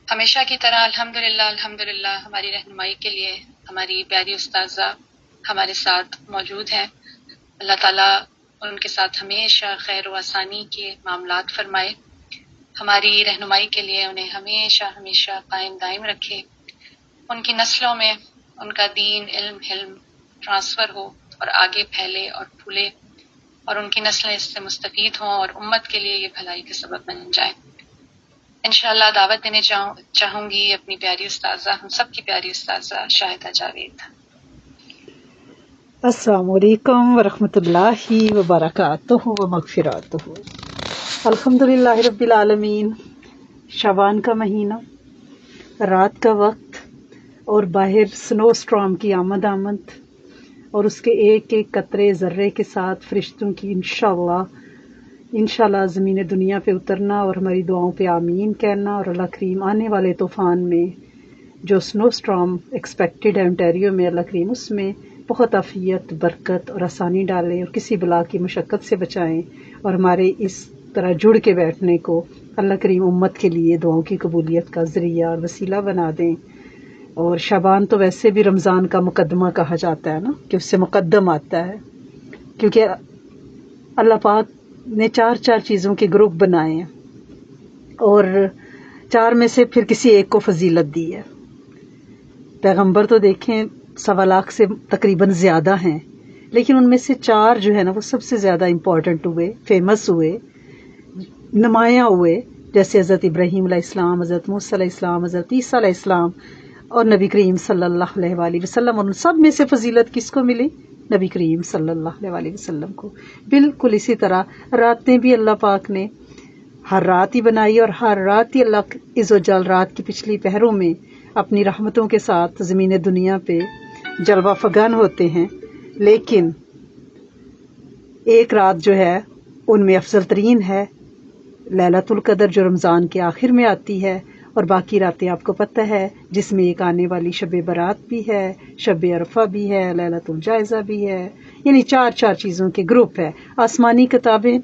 ہمیشہ کی طرح الحمدللہ ہماری رہنمائی کے لیے ہماری پیاری استاذہ ہمارے ساتھ موجود ہیں۔ اللہ تعالیٰ ان کے ساتھ ہمیشہ خیر و آسانی کے معاملات فرمائے، ہماری رہنمائی کے لیے انہیں ہمیشہ قائم دائم رکھے، ان کی نسلوں میں ان کا دین علم حلم ٹرانسفر ہو اور آگے پھیلے اور پھولے، اور ان کی نسلیں اس سے مستفید ہوں اور امت کے لیے یہ بھلائی کا سبب بن جائے۔ انشاءاللہ دعوت دینے چاہوں گی اپنی پیاری استاذہ، ہم سب کی پیاری استاذہ شاہدہ جاوید۔ السلام علیکم ورحمۃ اللہ وبرکاتہ و مغفراتہ۔ الحمدللہ رب العالمین۔ شعبان کا مہینہ، رات کا وقت اور باہر سنو اسٹارم کی آمد اور اس کے ایک ایک قطرے ذرے کے ساتھ فرشتوں کی انشاءاللہ زمین دنیا پہ اترنا اور ہماری دعاؤں پہ آمین کہنا، اور اللہ کریم آنے والے طوفان میں جو سنو اسٹارم ایکسپیکٹڈ ہے انٹیریو میں، اللہ کریم اس میں بہت عافیت برکت اور آسانی ڈالیں اور کسی بلا کی مشقت سے بچائیں، اور ہمارے اس طرح جڑ کے بیٹھنے کو اللہ کریم امت کے لیے دعاؤں کی قبولیت کا ذریعہ اور وسیلہ بنا دیں۔ اور شعبان تو ویسے بھی رمضان کا مقدمہ کہا جاتا ہے نا، کہ اس سے مقدم آتا ہے، کیونکہ اللہ پاک نے چار چیزوں کے گروپ بنائے ہیں اور چار میں سے پھر کسی ایک کو فضیلت دی ہے۔ پیغمبر تو دیکھیں 1.25 لاکھ سے تقریباً زیادہ ہیں، لیکن ان میں سے چار جو ہے نا وہ سب سے زیادہ امپورٹنٹ ہوئے، فیمس ہوئے، نمایاں ہوئے، جیسے حضرت ابراہیم علیہ السلام، حضرت موسیٰ علیہ السلام، حضرت عیسیٰ علیہ السلام اور نبی کریم صلی اللہ علیہ وآلہ وسلم۔ اور ان سب میں سے فضیلت کس کو ملی؟ نبی کریم صلی اللہ علیہ وآلہ وسلم کو۔ بالکل اسی طرح راتیں بھی اللہ پاک نے ہر رات ہی بنائی، اور ہر رات ہی اللہ عز و جل رات کی پچھلی پہروں میں اپنی رحمتوں کے ساتھ زمین دنیا پہ جلوہ فگن ہوتے ہیں، لیکن ایک رات جو ہے ان میں افضل ترین ہے لیلۃ القدر، جو رمضان کے آخر میں آتی ہے، اور باقی راتیں آپ کو پتہ ہے جس میں ایک آنے والی شب برات بھی ہے، شب عرفہ بھی ہے، لیلۃ الجائزہ بھی ہے، یعنی چار چیزوں کے گروپ ہے۔ آسمانی کتابیں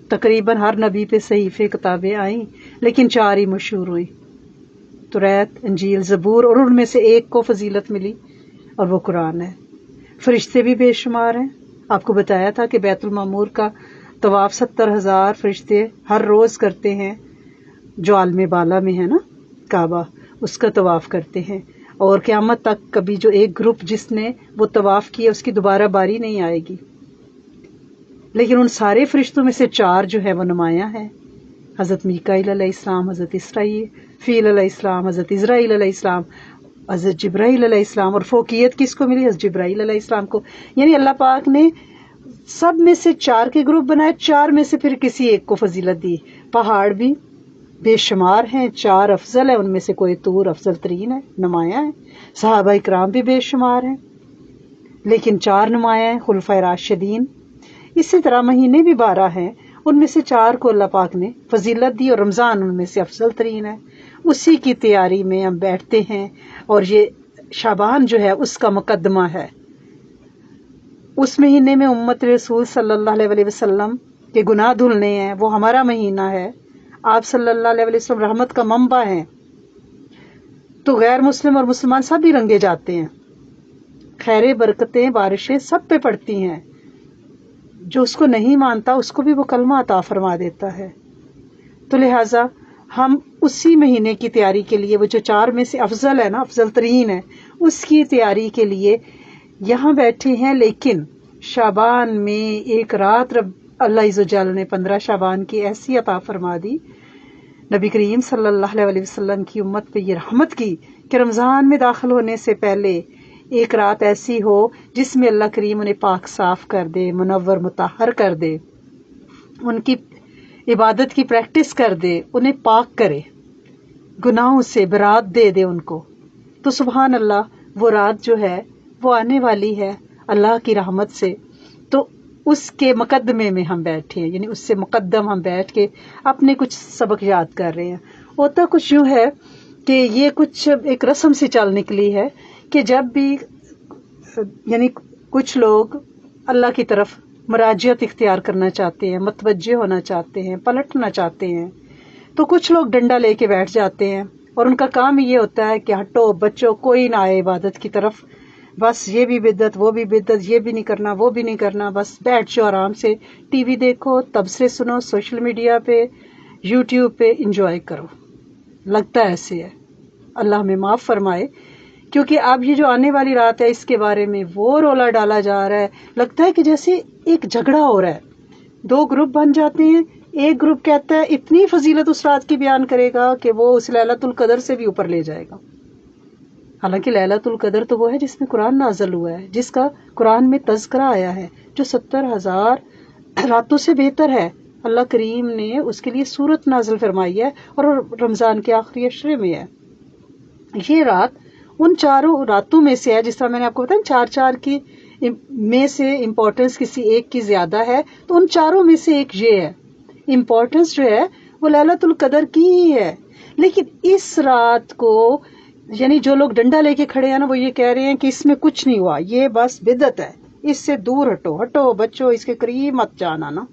تقریباً ہر نبی پہ صحیفے کتابیں آئیں، لیکن چار ہی مشہور ہوئیں، توریت، انجیل، زبور، اور ان میں سے ایک کو فضیلت ملی اور وہ قرآن ہے۔ فرشتے بھی بے شمار ہیں، آپ کو بتایا تھا کہ بیت المعمور کا طواف 70,000 فرشتے ہر روز کرتے ہیں، جو عالم بالا میں ہے نا کعبہ، اس کا طواف کرتے ہیں، اور قیامت تک کبھی جو ایک گروپ جس نے وہ طواف کیا اس کی دوبارہ باری نہیں آئے گی۔ لیکن ان سارے فرشتوں میں سے چار جو ہے وہ نمایاں ہیں، حضرت میکائیل علیہ السلام، حضرت اسرافیل علیہ السلام، حضرت عزرائیل علیہ السلام، حضرت جبرائیل علیہ السلام، اور فوقیت کس کو ملی؟ حضرت جبرائیل علیہ السلام کو۔ یعنی اللہ پاک نے سب میں سے چار کے گروپ بنائے، چار میں سے پھر کسی ایک کو فضیلت دی۔ پہاڑ بھی بے شمار ہیں، چار افضل ہیں، ان میں سے کوئی طور افضل ترین ہے، نمایاں ہے۔ صحابہ اکرام بھی بے شمار ہیں، لیکن چار نمایاں ہیں، خلفائے راشدین۔ اسی طرح مہینے بھی 12 ہیں، ان میں سے چار کو اللہ پاک نے فضیلت دی، اور رمضان ان میں سے افضل ترین ہے۔ اسی کی تیاری میں ہم بیٹھتے ہیں، اور یہ شعبان جو ہے اس کا مقدمہ ہے۔ اس مہینے میں امت رسول صلی اللہ علیہ وآلہ وسلم کے گناہ دھلنے ہیں، وہ ہمارا مہینہ ہے۔ آپ صلی اللہ علیہ وآلہ وسلم رحمت کا منبع ہیں، تو غیر مسلم اور مسلمان سب ہی رنگے جاتے ہیں، خیر برکتیں بارشیں سب پہ پڑتی ہیں۔ جو اس کو نہیں مانتا اس کو بھی وہ کلمہ عطا فرما دیتا ہے۔ تو لہٰذا ہم اسی مہینے کی تیاری کے لیے، وہ جو چار میں سے افضل ہے نا، افضل ترین ہے، اس کی تیاری کے لیے یہاں بیٹھے ہیں۔ لیکن شعبان میں ایک رات رب اللہ عز و جل نے 15 شعبان کی ایسی عطا فرما دی، نبی کریم صلی اللہ علیہ وسلم کی امت پہ یہ رحمت کی کہ رمضان میں داخل ہونے سے پہلے ایک رات ایسی ہو جس میں اللہ کریم انہیں پاک صاف کر دے، منور مطہر کر دے، ان کی عبادت کی پریکٹس کر دے، انہیں پاک کرے، گناہوں سے برات دے دے ان کو۔ تو سبحان اللہ، وہ رات جو ہے وہ آنے والی ہے اللہ کی رحمت سے، تو اس کے مقدمے میں ہم بیٹھے ہیں، یعنی اس سے مقدم ہم بیٹھ کے اپنے کچھ سبق یاد کر رہے ہیں۔ ہوتا کچھ یوں ہے کہ یہ کچھ ایک رسم سے چل نکلی ہے کہ جب بھی یعنی کچھ لوگ اللہ کی طرف مراجعت اختیار کرنا چاہتے ہیں، متوجہ ہونا چاہتے ہیں، پلٹنا چاہتے ہیں، تو کچھ لوگ ڈنڈا لے کے بیٹھ جاتے ہیں اور ان کا کام یہ ہوتا ہے کہ ہٹو بچوں کوئی نہ آئے عبادت کی طرف، بس یہ بھی بدعت وہ بھی بدعت، یہ بھی نہیں کرنا وہ بھی نہیں کرنا، بس بیٹھ جاؤ آرام سے ٹی وی دیکھو، تبصرے سنو، سوشل میڈیا پہ یوٹیوب پہ انجوائے کرو. لگتا ہے ایسے ہے. اللہ ہمیں معاف فرمائے. کیونکہ اب یہ جو آنے والی رات ہے اس کے بارے میں وہ رولا ڈالا جا رہا ہے، لگتا ہے کہ جیسے ایک جھگڑا ہو رہا ہے، دو گروپ بن جاتے ہیں. ایک گروپ کہتا ہے اتنی فضیلت اس رات کی بیان کرے گا کہ وہ اس لیلۃ القدر سے بھی اوپر لے جائے گا. حالانکہ لیلۃ القدر تو وہ ہے جس میں قرآن نازل ہوا ہے، جس کا قرآن میں تذکرہ آیا ہے، جو 70,000 راتوں سے بہتر ہے. اللہ کریم نے اس کے لیے سورت نازل فرمائی ہے اور رمضان کے آخری عشرے میں ہے. یہ رات ان چاروں راتوں میں سے ہے، جس طرح میں نے آپ کو بتایا چار چار کی میں سے امپورٹنس کسی ایک کی زیادہ ہے، تو ان چاروں میں سے ایک یہ ہے. امپورٹنس جو ہے وہ لیلۃ القدر کی ہی ہے. لیکن اس رات کو یعنی جو لوگ ڈنڈا لے کے کھڑے ہیں نا، وہ یہ کہہ رہے ہیں کہ اس میں کچھ نہیں ہوا، یہ بس بدعت ہے، اس سے دور ہٹو ہٹو بچوں، اس کے قریب مت جانا. نا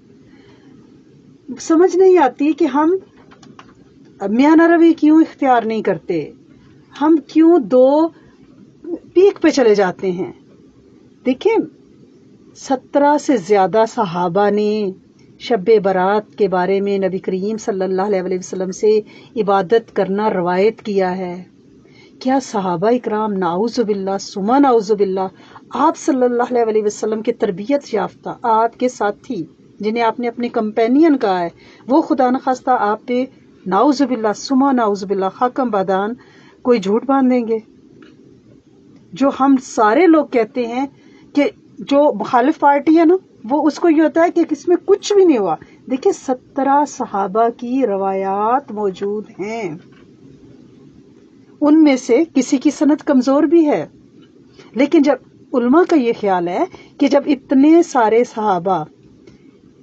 سمجھ نہیں آتی کہ ہم میانہ روی کیوں اختیار نہیں کرتے، ہم کیوں دو پیک پہ چلے جاتے ہیں. دیکھیں 17 سے زیادہ صحابہ نے شب برات کے بارے میں نبی کریم صلی اللہ علیہ وسلم سے عبادت کرنا روایت کیا ہے. کیا صحابہ اکرام نعوذ باللہ ثم نعوذ باللہ آپ صلی اللہ علیہ وسلم کے تربیت یافتہ آپ کے ساتھی جنہیں آپ نے اپنے کمپینین کہا ہے، وہ خدا نخواستہ آپ پہ نعوذ باللہ ثم نعوذ باللہ حکم بادان کوئی جھوٹ باندھیں گے؟ جو ہم سارے لوگ کہتے ہیں کہ جو مخالف پارٹی ہے نا، وہ اس کو یہ ہوتا ہے کہ اس میں کچھ بھی نہیں ہوا. دیکھیں 17 صحابہ کی روایات موجود ہیں، ان میں سے کسی کی سند کمزور بھی ہے. لیکن جب علماء کا یہ خیال ہے کہ جب اتنے سارے صحابہ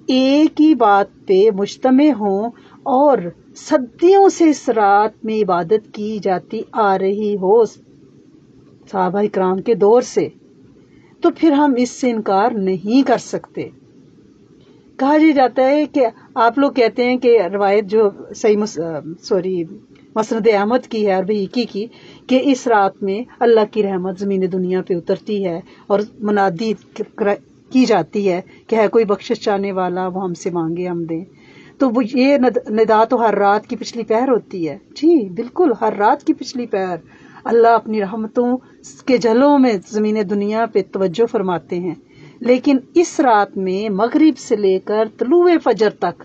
ایک ہی بات پہ مجتمع ہوں اور صدیوں سے اس رات میں عبادت کی جاتی آ رہی ہو صحابہ اکرام کے دور سے، تو پھر ہم اس سے انکار نہیں کر سکتے. کہا یہ جاتا ہے کہ آپ لوگ کہتے ہیں کہ روایت جو مسند احمد کی ہے اور بحیقی کی، کہ اس رات میں اللہ کی رحمت زمین دنیا پہ اترتی ہے اور منادی کی جاتی ہے کہ ہے کوئی بخشش چاہنے والا وہ ہم سے مانگے ہم دیں. تو وہ یہ ندا تو ہر رات کی پچھلی پہر ہوتی ہے. جی بالکل، ہر رات کی پچھلی پہر اللہ اپنی رحمتوں کے جھلوں میں زمین دنیا پہ توجہ فرماتے ہیں. لیکن اس رات میں مغرب سے لے کر طلوع فجر تک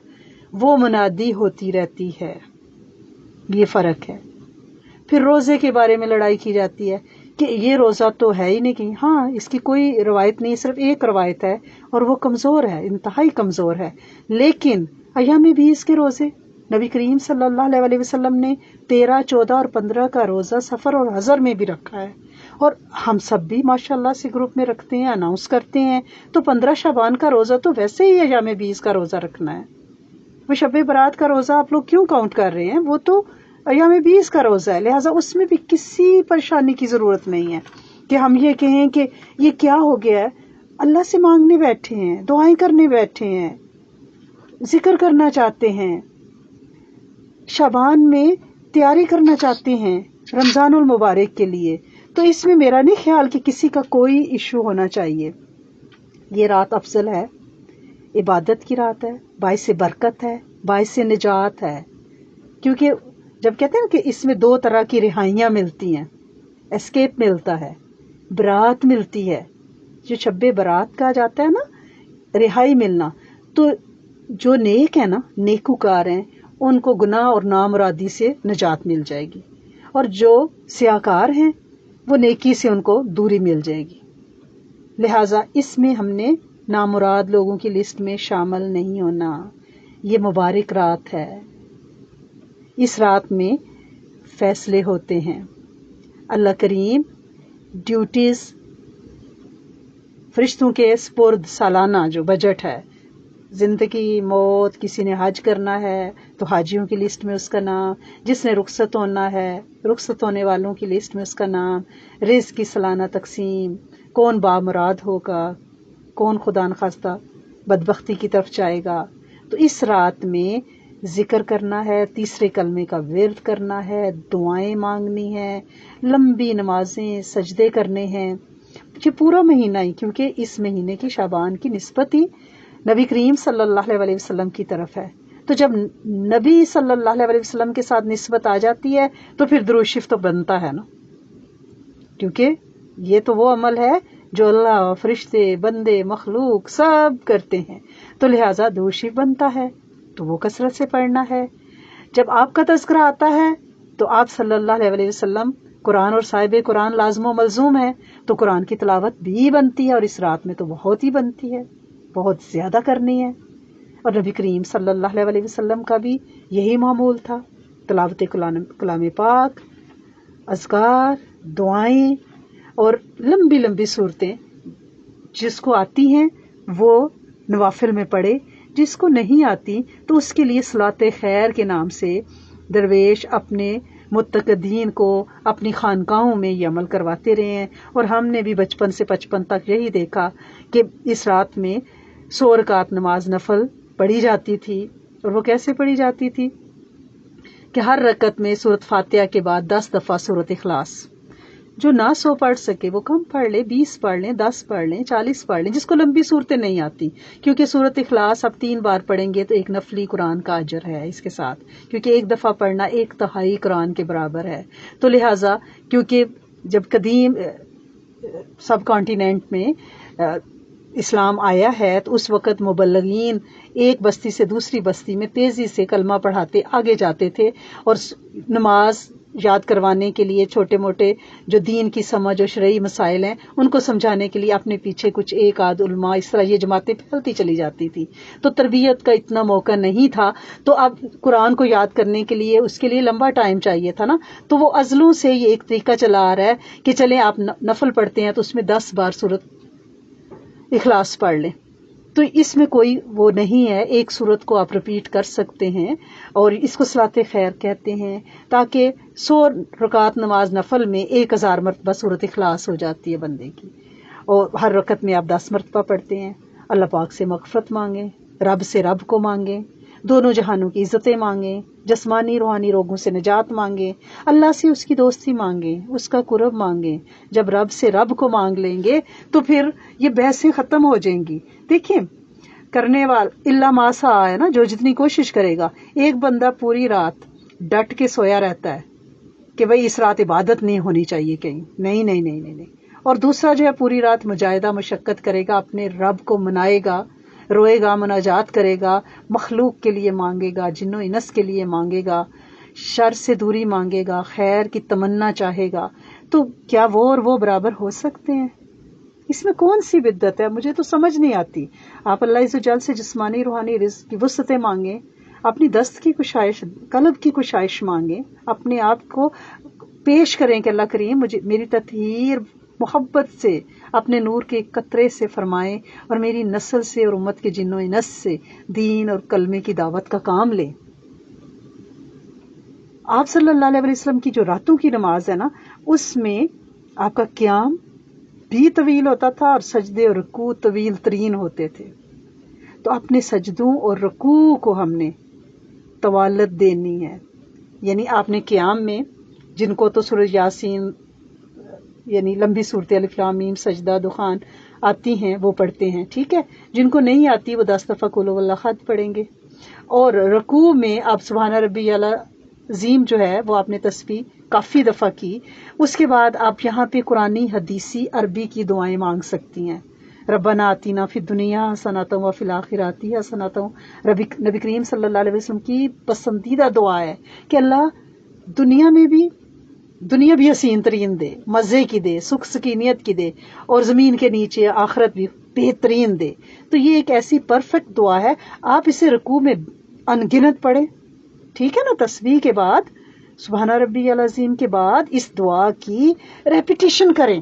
وہ منادی ہوتی رہتی ہے. یہ فرق ہے. پھر روزے کے بارے میں لڑائی کی جاتی ہے کہ یہ روزہ تو ہے ہی نہیں کہیں. ہاں، اس کی کوئی روایت نہیں، صرف ایک روایت ہے اور وہ کمزور ہے، انتہائی کمزور ہے. لیکن ایام 20 کے روزے نبی کریم صلی اللہ علیہ وسلم نے 13، 14 اور 15 کا روزہ سفر اور حضر میں بھی رکھا ہے، اور ہم سب بھی ماشاءاللہ سے گروپ میں رکھتے ہیں، اناؤنس کرتے ہیں. تو 15 شعبان کا روزہ تو ویسے ہی ایام 20 کا روزہ رکھنا ہے. وہ شب برات کا روزہ آپ لوگ کیوں کاؤنٹ کر رہے ہیں؟ وہ تو ایام 20 کا روزہ ہے، لہٰذا اس میں بھی کسی پریشانی کی ضرورت نہیں ہے کہ ہم یہ کہیں کہ یہ کیا ہو گیا ہے. اللہ سے مانگنے بیٹھے ہیں، دعائیں کرنے بیٹھے ہیں، ذکر کرنا چاہتے ہیں، شعبان میں تیاری کرنا چاہتے ہیں رمضان المبارک کے لیے. تو اس میں میرا نہیں خیال کہ کسی کا کوئی ایشو ہونا چاہیے. یہ رات افضل ہے، عبادت کی رات ہے، باعث برکت ہے، باعث نجات ہے. کیونکہ جب کہتے ہیں کہ اس میں 2 طرح کی رہائیاں ملتی ہیں، اسکیپ ملتا ہے، برات ملتی ہے. جو شب برات کہا جاتا ہے نا، رہائی ملنا، تو جو نیک ہے نا، نیکوکار ہیں، ان کو گناہ اور نامرادی سے نجات مل جائے گی، اور جو سیاکار ہیں وہ نیکی سے ان کو دوری مل جائے گی. لہٰذا اس میں ہم نے نامراد لوگوں کی لسٹ میں شامل نہیں ہونا. یہ مبارک رات ہے، اس رات میں فیصلے ہوتے ہیں. اللہ کریم ڈیوٹیز فرشتوں کے سپرد سالانہ جو بجٹ ہے، زندگی موت، کسی نے حج کرنا ہے تو حاجیوں کی لسٹ میں اس کا نام، جس نے رخصت ہونا ہے رخصت ہونے والوں کی لسٹ میں اس کا نام، رزق کی سالانہ تقسیم، کون بامراد ہوگا، کون خدا نخواستہ بدبختی کی طرف جائے گا. تو اس رات میں ذکر کرنا ہے، تیسرے کلمے کا ورد کرنا ہے، دعائیں مانگنی ہے، لمبی نمازیں، سجدے کرنے ہیں، یہ پورا مہینہ ہی، کیونکہ اس مہینے کی شعبان کی نسبت ہی نبی کریم صلی اللہ علیہ وسلم کی طرف ہے. تو جب نبی صلی اللہ علیہ وسلم کے ساتھ نسبت آ جاتی ہے تو پھر درود شریف تو بنتا ہے نا، کیونکہ یہ تو وہ عمل ہے جو اللہ، فرشتے، بندے، مخلوق سب کرتے ہیں، تو لہٰذا درود شریف بنتا ہے، تو وہ کثرت سے پڑھنا ہے. جب آپ کا تذکرہ آتا ہے تو آپ صلی اللہ علیہ وسلم قرآن اور صاحب قرآن لازم و ملزوم ہے، تو قرآن کی تلاوت بھی بنتی ہے، اور اس رات میں تو بہت ہی بنتی ہے، بہت زیادہ کرنی ہے. اور نبی کریم صلی اللہ علیہ وسلم کا بھی یہی معمول تھا، تلاوت کلام پاک، اذکار، دعائیں اور لمبی لمبی صورتیں. جس کو آتی ہیں وہ نوافل میں پڑھے، جس کو نہیں آتی تو اس کے لیے صلاۃ خیر کے نام سے درویش اپنے متقدین کو اپنی خانقاہوں میں یہ عمل کرواتے رہے ہیں. اور ہم نے بھی بچپن سے 55 تک یہی دیکھا کہ اس رات میں 100 رکعت نماز نفل پڑھی جاتی تھی. اور وہ کیسے پڑھی جاتی تھی کہ ہر رکعت میں سورۃ فاتحہ کے بعد 10 دفعہ سورۃ اخلاص. جو نہ 100 پڑھ سکے وہ کم پڑھ لے، 20 پڑھ لیں، 10 پڑھ لیں، 40 پڑھ لیں، جس کو لمبی صورتیں نہیں آتی، کیونکہ سورۃ اخلاص اب 3 بار پڑھیں گے تو ایک نفلی قرآن کا اجر ہے اس کے ساتھ، کیونکہ ایک دفعہ پڑھنا 1/3 قرآن کے برابر ہے. تو لہٰذا کیونکہ جب قدیم سب کانٹیننٹ میں اسلام آیا ہے تو اس وقت مبلغین ایک بستی سے دوسری بستی میں تیزی سے کلمہ پڑھاتے آگے جاتے تھے، اور نماز یاد کروانے کے لیے چھوٹے موٹے جو دین کی سمجھ اور شرعی مسائل ہیں ان کو سمجھانے کے لیے اپنے پیچھے کچھ ایک آدھ علماء، اس طرح یہ جماعتیں پھیلتی چلی جاتی تھی. تو تربیت کا اتنا موقع نہیں تھا، تو اب قرآن کو یاد کرنے کے لیے اس کے لیے لمبا ٹائم چاہیے تھا نا. تو وہ ازلوں سے یہ ایک طریقہ چلا آ رہا ہے کہ چلیں آپ نفل پڑھتے ہیں تو اس میں 10 بار سورۃ اخلاص پڑھ لیں. تو اس میں کوئی وہ نہیں ہے، ایک سورت کو آپ رپیٹ کر سکتے ہیں، اور اس کو صلاۃ خیر کہتے ہیں، تاکہ 100 رکعت نماز نفل میں 1000 مرتبہ سورت اخلاص ہو جاتی ہے بندے کی. اور ہر رکعت میں آپ 10 مرتبہ پڑھتے ہیں. اللہ پاک سے مغفرت مانگیں، رب سے رب کو مانگیں، دونوں جہانوں کی عزتیں مانگیں، جسمانی روحانی روگوں سے نجات مانگیں، اللہ سے اس کی دوستی مانگیں، اس کا قرب مانگیں. جب رب سے رب کو مانگ لیں گے تو پھر یہ بحثیں ختم ہو جائیں گی. دیکھیں کرنے والا اللہ ماسا ہے نا، جو جتنی کوشش کرے گا. ایک بندہ پوری رات ڈٹ کے سویا رہتا ہے کہ بھئی اس رات عبادت نہیں ہونی چاہیے کہیں، نہیں نہیں نہیں نہیں نہیں، اور دوسرا جو ہے پوری رات مجاہدہ مشقت کرے گا، اپنے رب کو منائے گا، روئے گا، مناجات کرے گا، مخلوق کے لیے مانگے گا، جن و انس کے لیے مانگے گا، شر سے دوری مانگے گا، خیر کی تمنا چاہے گا. تو کیا وہ اور وہ برابر ہو سکتے ہیں؟ اس میں کون سی بدعت ہے؟ مجھے تو سمجھ نہیں آتی. آپ اللہ عز و جل سے جسمانی روحانی رزق کی وسعتیں مانگیں، اپنی دست کی کشائش، قلب کی کشائش مانگیں، اپنے آپ کو پیش کریں کہ اللہ کریم مجھے میری تطہیر محبت سے اپنے نور کے قطرے سے فرمائیں، اور میری نسل سے اور امت کے جن و انس سے دین اور کلمے کی دعوت کا کام لیں. آپ صلی اللہ علیہ وسلم کی جو راتوں کی نماز ہے نا، اس میں آپ کا قیام بھی طویل ہوتا تھا اور سجدے اور رکوع طویل ترین ہوتے تھے. تو اپنے سجدوں اور رکوع کو ہم نے طوالت دینی ہے. یعنی آپ نے قیام میں، جن کو تو سورہ یاسین یعنی لمبی صورتیں الف لام میم سجدہ دخان آتی ہیں وہ پڑھتے ہیں، ٹھیک ہے. جن کو نہیں آتی وہ 10 دفعہ قل هو اللہ احد پڑھیں گے. اور رکوع میں آپ سبحان ربی اعلیٰ عظیم جو ہے وہ آپ نے تسبیح کافی دفعہ کی. اس کے بعد آپ یہاں پہ قرآنی حدیثی عربی کی دعائیں مانگ سکتی ہیں. ربنا آتینا فی الدنیا حسنۃ وفی الآخرۃ حسنۃ. نبی کریم صلی اللہ علیہ وسلم کی پسندیدہ دعا ہے کہ اللہ دنیا بھی حسین ترین دے، مزے کی دے، سکھ سکینیت کی دے، اور زمین کے نیچے آخرت بھی بہترین دے. تو یہ ایک ایسی پرفیکٹ دعا ہے، آپ اسے رکوع میں انگنت پڑھیں، ٹھیک ہے نا. تسبیح کے بعد سبحان ربی العظیم کے بعد اس دعا کی ریپیٹیشن کریں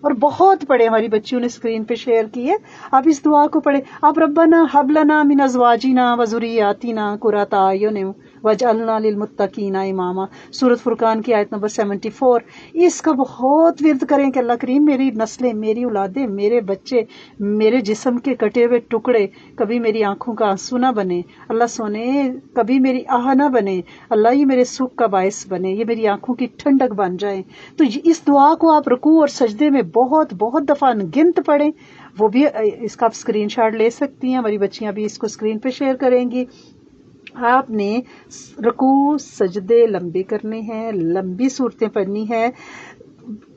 اور بہت پڑھیں. ہماری بچیوں نے اسکرین پہ شیئر کی ہے، آپ اس دعا کو پڑھیں. آپ ربنا حب لنا من ازواجنا و ذریاتنا قرۃ اعین وَجْعَلْنَا لِلْمُتَّقِينَ اماما، سورۃ فرقان کی آیت نمبر 74۔ اس کا بہت ورد کریں کہ اللہ کریم میری نسلیں، میری اولادیں، میرے بچے، میرے جسم کے کٹے ہوئے ٹکڑے کبھی میری آنکھوں کا آنسو نہ بنے، اللہ سونے کبھی میری آہ نہ بنے، اللہ یہ میرے سکھ کا باعث بنے، یہ میری آنکھوں کی ٹھنڈک بن جائیں۔ تو اس دعا کو آپ رکوع اور سجدے میں بہت بہت دفعہ گنت پڑھیں۔ وہ بھی اس کا آپ اسکرین شاٹ لے سکتی ہیں، ہماری بچیاں بھی اس کو اسکرین پہ شیئر کریں گی۔ آپ نے رکوع سجدے لمبے کرنے ہیں، لمبی صورتیں پڑھنی ہیں،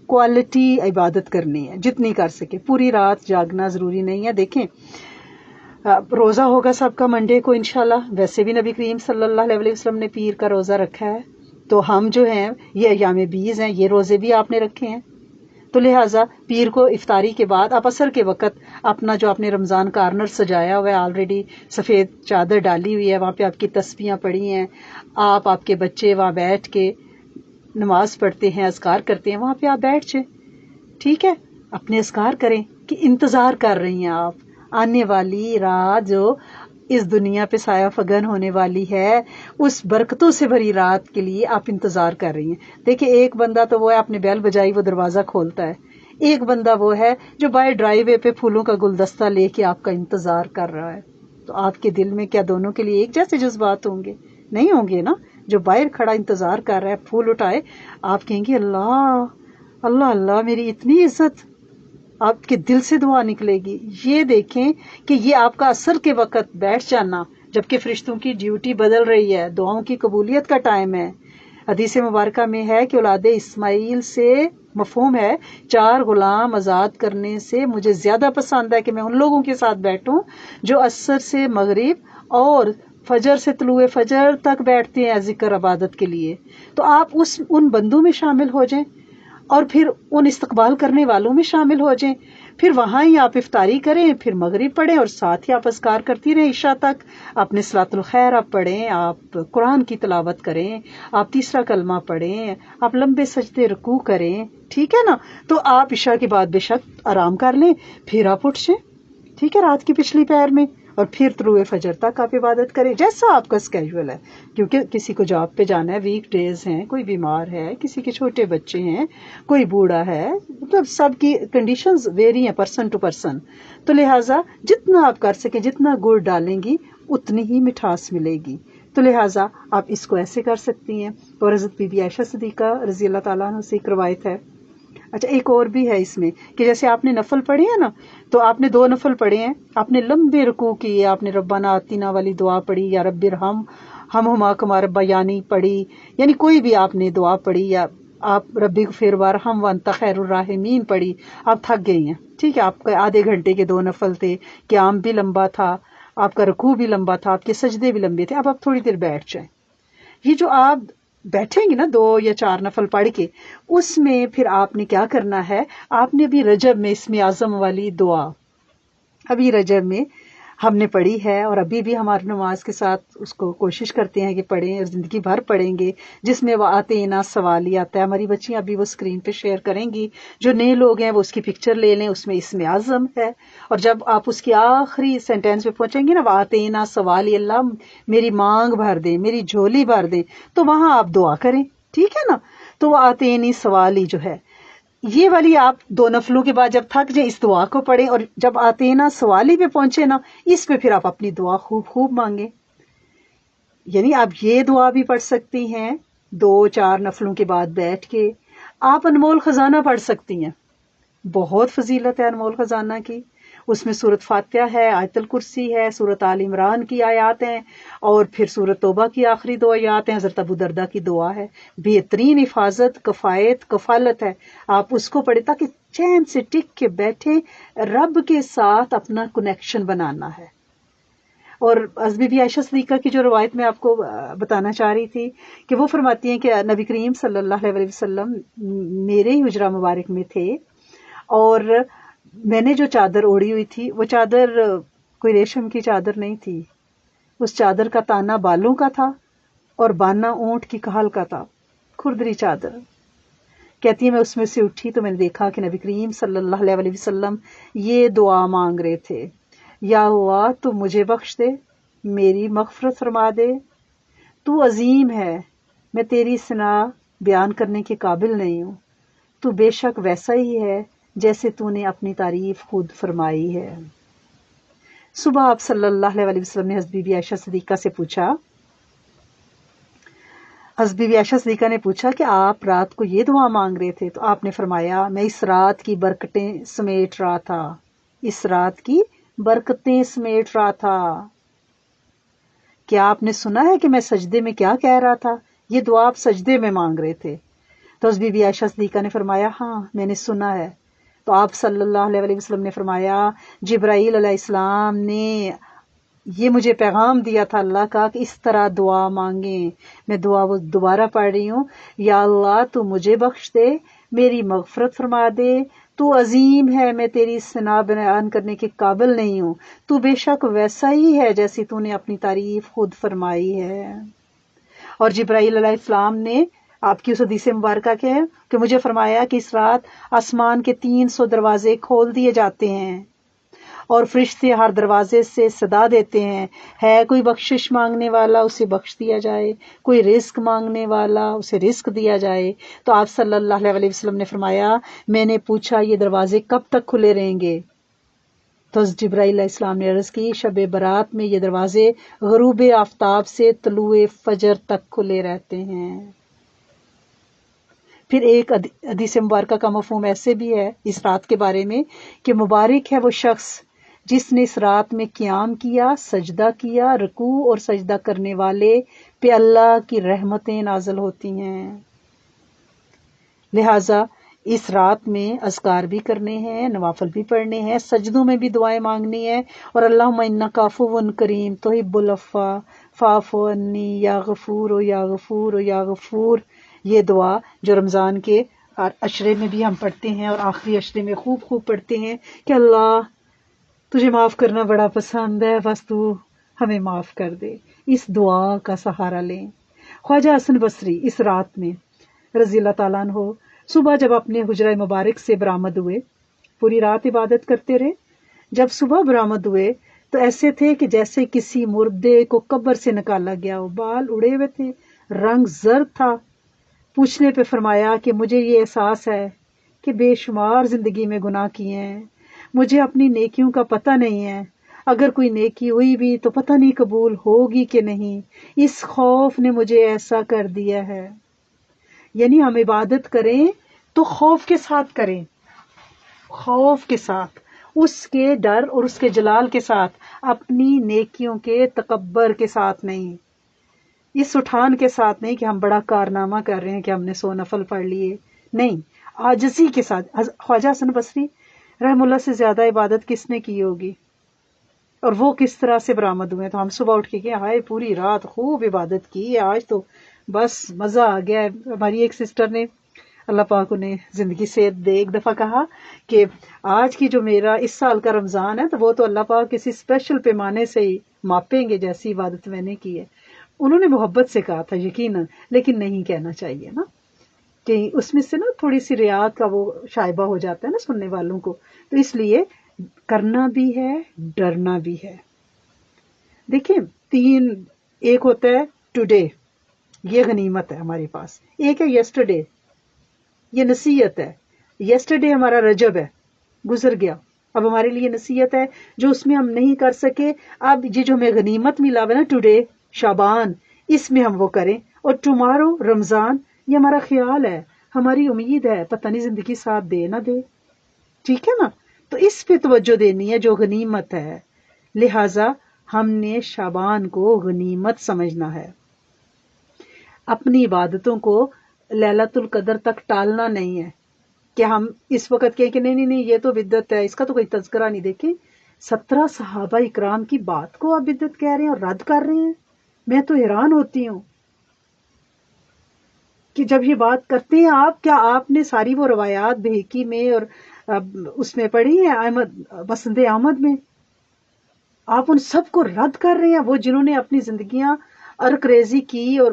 کوالٹی عبادت کرنی ہے جتنی کر سکے، پوری رات جاگنا ضروری نہیں ہے۔ دیکھیں روزہ ہوگا سب کا منڈے کو انشاءاللہ، ویسے بھی نبی کریم صلی اللہ علیہ وسلم نے پیر کا روزہ رکھا ہے، تو ہم جو ہیں یہ ایام بیز ہیں، یہ روزے بھی آپ نے رکھے ہیں، تو لہٰذا پیر کو افطاری کے بعد آپ عصر کے وقت اپنا جو آپ نے رمضان کارنر سجایا ہوا ہے، آلریڈی سفید چادر ڈالی ہوئی ہے، وہاں پہ آپ کی تسبیحاں پڑھی ہیں، آپ کے بچے وہاں بیٹھ کے نماز پڑھتے ہیں، اذکار کرتے ہیں، وہاں پہ آپ بیٹھ جائیں، ٹھیک ہے، اپنے اذکار کریں کہ انتظار کر رہی ہیں آپ آنے والی رات جو اس دنیا پہ سایہ فگن ہونے والی ہے، اس برکتوں سے بھری رات کے لیے آپ انتظار کر رہی ہیں۔ دیکھیں ایک بندہ تو وہ ہے آپ نے بیل بجائی وہ دروازہ کھولتا ہے، ایک بندہ وہ ہے جو باہر ڈرائی وے پہ پھولوں کا گلدستہ لے کے آپ کا انتظار کر رہا ہے۔ تو آپ کے دل میں کیا دونوں کے لیے ایک جیسے جذبات ہوں گے؟ نہیں ہوں گے نا۔ جو باہر کھڑا انتظار کر رہا ہے پھول اٹھائے، آپ کہیں گے اللہ اللہ اللہ میری اتنی عزت، آپ کے دل سے دعا نکلے گی۔ یہ دیکھیں کہ یہ آپ کا عصر کے وقت بیٹھ جانا، جبکہ فرشتوں کی ڈیوٹی بدل رہی ہے، دعاؤں کی قبولیت کا ٹائم ہے۔ حدیث مبارکہ میں ہے کہ اولاد اسماعیل سے مفہوم ہے 4 غلام آزاد کرنے سے مجھے زیادہ پسند ہے کہ میں ان لوگوں کے ساتھ بیٹھوں جو عصر سے مغرب اور فجر سے طلوع فجر تک بیٹھتے ہیں ذکر عبادت کے لیے۔ تو آپ ان بندوں میں شامل ہو جائیں اور پھر ان استقبال کرنے والوں میں شامل ہو جائیں، پھر وہاں ہی آپ افطاری کریں، پھر مغرب پڑھیں اور ساتھ ہی آپ اذکار کرتی رہیں عشاء تک، اپنے صلاۃ الخیر آپ پڑھیں، آپ قرآن کی تلاوت کریں، آپ تیسرا کلمہ پڑھیں، آپ لمبے سجدے رکوع کریں، ٹھیک ہے نا۔ تو آپ عشاء کے بعد بے شک آرام کر لیں، پھر آپ اٹھ جائیں، ٹھیک ہے، رات کی پچھلی پہر میں، اور پھر طلوع فجر تک آپ عبادت کریں جیسا آپ کا اسکیجول ہے، کیونکہ کسی کو جاب پہ جانا ہے، ویک ڈیز ہیں، کوئی بیمار ہے، کسی کے چھوٹے بچے ہیں، کوئی بوڑھا ہے، مطلب سب کی کنڈیشنز ویری ہیں پرسن ٹو پرسن۔ تو لہٰذا جتنا آپ کر سکیں، جتنا گڑ ڈالیں گی اتنی ہی مٹھاس ملے گی، تو لہٰذا آپ اس کو ایسے کر سکتی ہیں۔ اور حضرت بی بی عائشہ صدیقہ رضی اللہ تعالیٰ عنہ سے ایک روایت ہے، اچھا ایک اور بھی ہے اس میں کہ جیسے آپ نے نفل پڑھے ہیں نا، تو آپ نے 2 نفل پڑھے ہیں، آپ نے لمبے رکوع کیے، آپ نے ربنا آتینا والی دعا پڑھی، یا رب ارحم ہما کما ربیانی پڑھی، یعنی کوئی بھی آپ نے دعا پڑھی، یا آپ ربی اغفر وارحم وانت خیر الراحمین پڑھی، آپ تھک گئی ہیں، ٹھیک ہے، آپ کے آدھے گھنٹے کے 2 نفل تھے، قیام بھی لمبا تھا، آپ کا رکوع بھی لمبا تھا، آپ کے سجدے بھی لمبے تھے، اب آپ تھوڑی دیر بیٹھ جائیں۔ یہ جو آپ بیٹھیں گے نا 2 یا 4 نفل پڑھ کے، اس میں پھر آپ نے کیا کرنا ہے، آپ نے ابھی رجب میں اسم اعظم والی دعا ابھی رجب میں ہم نے پڑھی ہے، اور ابھی بھی ہماری نماز کے ساتھ اس کو کوشش کرتے ہیں کہ پڑھیں، اور زندگی بھر پڑھیں گے، جس میں وَآتَيْنَا سوال ہی آتا ہے۔ ہماری بچیاں ابھی وہ اسکرین پہ شیئر کریں گی، جو نئے لوگ ہیں وہ اس کی پکچر لے لیں، اس میں اسم اعظم ہے، اور جب آپ اس کی آخری سینٹینس پہ پہنچیں گے نا وَآتَيْنَا سوال ہی، اللہ میری مانگ بھر دیں، میری جھولی بھر دیں، تو وہاں آپ دعا کریں، ٹھیک ہے نا۔ تو وَآتَيْنِي سوالی جو ہے یہ والی آپ 2 نفلوں کے بعد جب تھک جائیں اس دعا کو پڑھیں، اور جب آتینا سوالی پہ پہنچے نا اس پہ پھر آپ اپنی دعا خوب خوب مانگیں۔ یعنی آپ یہ دعا بھی پڑھ سکتی ہیں 2-4 نفلوں کے بعد بیٹھ کے، آپ انمول خزانہ پڑھ سکتی ہیں، بہت فضیلت ہے انمول خزانہ کی، اس میں سورۃ فاتحہ ہے، آیت الکرسی ہے، سورۃ آل عمران کی آیات ہیں، اور پھر سورۃ توبہ کی آخری 2 آیات ہیں، حضرت ابو دردہ کی دعا ہے، بہترین حفاظت، کفایت، کفالت ہے، آپ اس کو پڑھیں تاکہ چین سے ٹک کے بیٹھے، رب کے ساتھ اپنا کنیکشن بنانا ہے۔ اور بی بی عائشہ صدیقہ کی جو روایت میں آپ کو بتانا چاہ رہی تھی کہ وہ فرماتی ہیں کہ نبی کریم صلی اللہ علیہ وسلم میرے ہی حجرہ مبارک میں تھے، اور میں نے جو چادر اوڑھی ہوئی تھی وہ چادر کوئی ریشم کی چادر نہیں تھی، اس چادر کا تانا بالوں کا تھا اور بانا اونٹ کی کھال کا تھا، کھردری چادر۔ کہتی ہے میں اس میں سے اٹھی تو میں نے دیکھا کہ نبی کریم صلی اللہ علیہ وسلم یہ دعا مانگ رہے تھے، یا ہوا تو مجھے بخش دے، میری مغفرت فرما دے، تو عظیم ہے، میں تیری ثنا بیان کرنے کے قابل نہیں ہوں، تو بے شک ویسا ہی ہے جیسے تو نے اپنی تعریف خود فرمائی ہے۔ صبح آپ صلی اللہ علیہ وسلم نے حضرت بی بی عائشہ صدیقہ سے پوچھا، حضرت بی بی عائشہ صدیقہ نے پوچھا کہ آپ رات کو یہ دعا مانگ رہے تھے؟ تو آپ نے فرمایا، میں اس رات کی برکتیں سمیٹ رہا تھا، اس رات کی برکتیں سمیٹ رہا تھا۔ کیا آپ نے سنا ہے کہ میں سجدے میں کیا کہہ رہا تھا؟ یہ دعا آپ سجدے میں مانگ رہے تھے۔ تو حضرت بی بی عائشہ صدیقہ نے فرمایا، ہاں میں نے سنا ہے۔ تو آپ صلی اللہ علیہ وسلم نے فرمایا، جبرائیل علیہ السلام نے یہ مجھے پیغام دیا تھا اللہ کا کہ اس طرح دعا مانگیں۔ میں دعا وہ دوبارہ پڑھ رہی ہوں، یا اللہ تو مجھے بخش دے، میری مغفرت فرما دے، تو عظیم ہے، میں تیری ثنا بیان کرنے کے قابل نہیں ہوں، تو بے شک ویسا ہی ہے جیسی تو نے اپنی تعریف خود فرمائی ہے۔ اور جبرائیل علیہ السلام نے آپ کی اس حدیث مبارکہ کے ہے کہ مجھے فرمایا کہ اس رات آسمان کے 300 دروازے کھول دیے جاتے ہیں اور فرشتے ہر دروازے سے صدا دیتے ہیں، ہے کوئی بخشش مانگنے والا اسے بخش دیا جائے، کوئی رزق مانگنے والا اسے رزق دیا جائے۔ تو آپ صلی اللہ علیہ وسلم نے فرمایا، میں نے پوچھا یہ دروازے کب تک کھلے رہیں گے؟ تو جبرائیل علیہ السلام نے عرض کی، شب برات میں یہ دروازے غروب آفتاب سے طلوع فجر تک کھلے رہتے ہیں۔ پھر ایک حدیث مبارکہ کا مفہوم ایسے بھی ہے اس رات کے بارے میں کہ مبارک ہے وہ شخص جس نے اس رات میں قیام کیا، سجدہ کیا، رکوع اور سجدہ کرنے والے پہ اللہ کی رحمتیں نازل ہوتی ہیں۔ لہٰذا اس رات میں اذکار بھی کرنے ہیں، نوافل بھی پڑھنے ہیں، سجدوں میں بھی دعائیں مانگنی ہیں، اور اللہم انک عفو کریم تحب العفو فاعف عنی یا غفور و یا غفور و یا غفور، یہ دعا جو رمضان کے عشرے میں بھی ہم پڑھتے ہیں اور آخری عشرے میں خوب خوب پڑھتے ہیں کہ اللہ تجھے معاف کرنا بڑا پسند ہے، بس تو ہمیں معاف کر دے۔ اس دعا کا سہارا لیں۔ خواجہ حسن بصری اس رات میں رضی اللہ تعالیٰ عنہ صبح جب اپنے حجرہ مبارک سے برآمد ہوئے، پوری رات عبادت کرتے رہے، جب صبح برآمد ہوئے تو ایسے تھے کہ جیسے کسی مردے کو قبر سے نکالا گیا ہو، بال اڑے ہوئے تھے، رنگ زرد تھا۔ پوچھنے پہ فرمایا کہ مجھے یہ احساس ہے کہ بے شمار زندگی میں گناہ کیے ہیں، مجھے اپنی نیکیوں کا پتہ نہیں ہے، اگر کوئی نیکی ہوئی بھی تو پتہ نہیں قبول ہوگی کہ نہیں، اس خوف نے مجھے ایسا کر دیا ہے۔ یعنی ہم عبادت کریں تو خوف کے ساتھ کریں، خوف کے ساتھ، اس کے ڈر اور اس کے جلال کے ساتھ، اپنی نیکیوں کے تکبر کے ساتھ نہیں، اس اٹھان کے ساتھ نہیں کہ ہم بڑا کارنامہ کر رہے ہیں کہ ہم نے 100 نفل پڑھ لیے، نہیں، عاجزی کے ساتھ۔ خواجہ حسن بصری رحم اللہ سے زیادہ عبادت کس نے کی ہوگی، اور وہ کس طرح سے برآمد ہوئے؟ تو ہم صبح اٹھ کے ہائے پوری رات خوب عبادت کی ہے، آج تو بس مزہ آ گیا ہے۔ ہماری ایک سسٹر نے اللہ پاک انہیں زندگی سے ایک دفعہ کہا کہ آج کی جو میرا اس سال کا رمضان ہے تو وہ تو اللہ پاک کسی اسپیشل پیمانے سے ہی ماپیں گے جیسی عبادت میں نے کی ہے۔ انہوں نے محبت سے کہا تھا یقیناً، لیکن نہیں کہنا چاہیے نا، کہ اس میں سے نا تھوڑی سی ریا کا وہ شائبہ ہو جاتا ہے نا سننے والوں کو، تو اس لیے کرنا بھی ہے، ڈرنا بھی ہے۔ دیکھیں ایک ہوتا ہے ٹوڈے، یہ غنیمت ہے ہمارے پاس، ایک ہے یسٹرڈے، یہ نصیحت ہے۔ یسٹرڈے ہمارا رجب ہے، گزر گیا، اب ہمارے لیے نصیحت ہے جو اس میں ہم نہیں کر سکے، اب یہ جو ہمیں غنیمت ملا ہے نا ٹوڈے شعبان، اس میں ہم وہ کریں، اور ٹمارو رمضان، یہ ہمارا خیال ہے، ہماری امید ہے، پتہ نہیں زندگی ساتھ دے نہ دے، ٹھیک ہے نا؟ تو اس پہ توجہ دینی ہے جو غنیمت ہے، لہٰذا ہم نے شعبان کو غنیمت سمجھنا ہے۔ اپنی عبادتوں کو لیلۃ القدر تک ٹالنا نہیں ہے کہ ہم اس وقت کہیں کہ نہیں نہیں نہیں یہ تو بدعت ہے، اس کا تو کوئی تذکرہ نہیں۔ دیکھیں 17 صحابہ اکرام کی بات کو آپ بدعت کہہ رہے ہیں اور رد کر رہے ہیں، میں تو حیران ہوتی ہوں کہ جب یہ بات کرتے ہیں آپ، کیا آپ نے ساری وہ روایات بہقی میں اور اس میں پڑھی ہیں، مسند احمد میں؟ آپ ان سب کو رد کر رہے ہیں، وہ جنہوں نے اپنی زندگیاں ارک ریزی کی، اور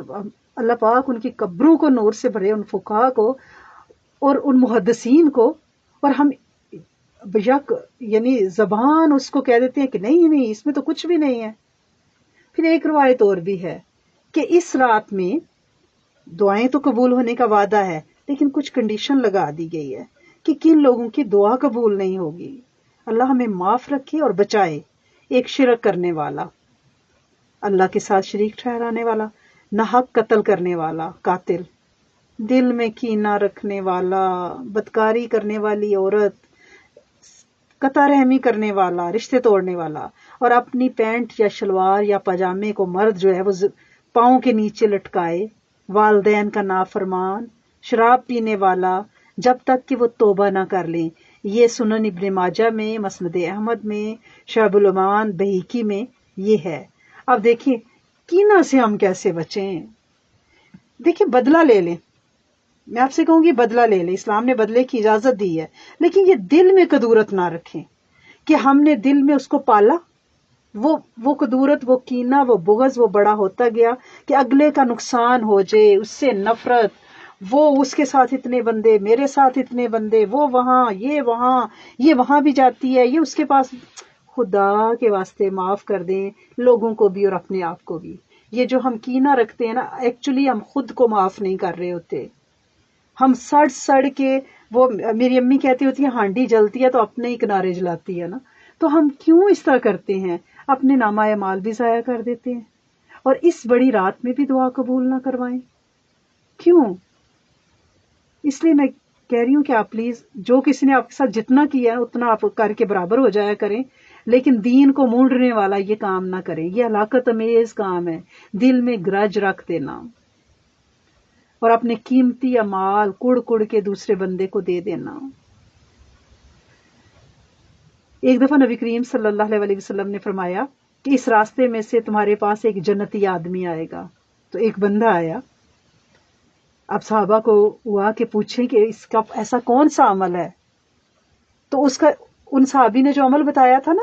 اللہ پاک ان کی قبروں کو نور سے بھرے، ان فقہا کو اور ان محدثین کو، اور ہم بیک یعنی زبان اس کو کہہ دیتے ہیں کہ نہیں نہیں اس میں تو کچھ بھی نہیں ہے۔ پھر ایک روایت اور بھی ہے کہ اس رات میں دعائیں تو قبول ہونے کا وعدہ ہے، لیکن کچھ کنڈیشن لگا دی گئی ہے کہ کن لوگوں کی دعا قبول نہیں ہوگی۔ اللہ ہمیں معاف رکھے اور بچائے۔ ایک شرک کرنے والا، اللہ کے ساتھ شریک ٹھہرانے والا، ناحق قتل کرنے والا قاتل، دل میں کینہ رکھنے والا، بدکاری کرنے والی عورت، قطع رحمی کرنے والا، رشتے توڑنے والا، اور اپنی پینٹ یا شلوار یا پاجامے کو مرد جو ہے وہ پاؤں کے نیچے لٹکائے، والدین کا نافرمان، شراب پینے والا، جب تک کہ وہ توبہ نہ کر لیں۔ یہ سنن ابن ماجہ میں، مسند احمد میں، شعب الایمان بہیقی میں یہ ہے۔ اب دیکھیں کینہ سے ہم کیسے بچیں۔ دیکھیں بدلہ لے لیں، میں آپ سے کہوں گی بدلہ لے لیں، اسلام نے بدلے کی اجازت دی ہے، لیکن یہ دل میں کدورت نہ رکھیں کہ ہم نے دل میں اس کو پالا، وہ کدورت، وہ کینہ، وہ بغض وہ بڑا ہوتا گیا کہ اگلے کا نقصان ہو جائے، اس سے نفرت، وہ اس کے ساتھ اتنے بندے، میرے ساتھ اتنے بندے، وہ وہاں، یہ وہاں بھی جاتی ہے، یہ اس کے پاس۔ خدا کے واسطے معاف کر دیں لوگوں کو بھی اور اپنے آپ کو بھی۔ یہ جو ہم کینہ رکھتے ہیں نا، ایکچولی ہم خود کو معاف نہیں کر رہے ہوتے۔ ہم سڑ کے، وہ میری امی کہتی ہوتی ہے ہانڈی جلتی ہے تو اپنے ہی کنارے جلاتی ہے نا، تو ہم کیوں اس طرح کرتے ہیں؟ اپنے نامہ اعمال بھی ضائع کر دیتے ہیں، اور اس بڑی رات میں بھی دعا قبول نہ کروائیں۔ کیوں؟ اس لیے میں کہہ رہی ہوں کہ آپ پلیز، جو کسی نے آپ کے ساتھ جتنا کیا ہے اتنا آپ کر کے برابر ہو جایا کریں، لیکن دین کو مونڈنے والا یہ کام نہ کریں۔ یہ ہلاکت امیز کام ہے، دل میں گرج رکھ دینا اور اپنے قیمتی اعمال کڑ کے دوسرے بندے کو دے دینا۔ ایک دفعہ نبی کریم صلی اللہ علیہ وسلم نے فرمایا کہ اس راستے میں سے تمہارے پاس ایک جنتی آدمی آئے گا۔ تو ایک بندہ آیا، اب صحابہ کو ہوا کہ پوچھیں کہ اس کا ایسا کون سا عمل ہے، تو اس کا، ان صحابی نے جو عمل بتایا تھا نا،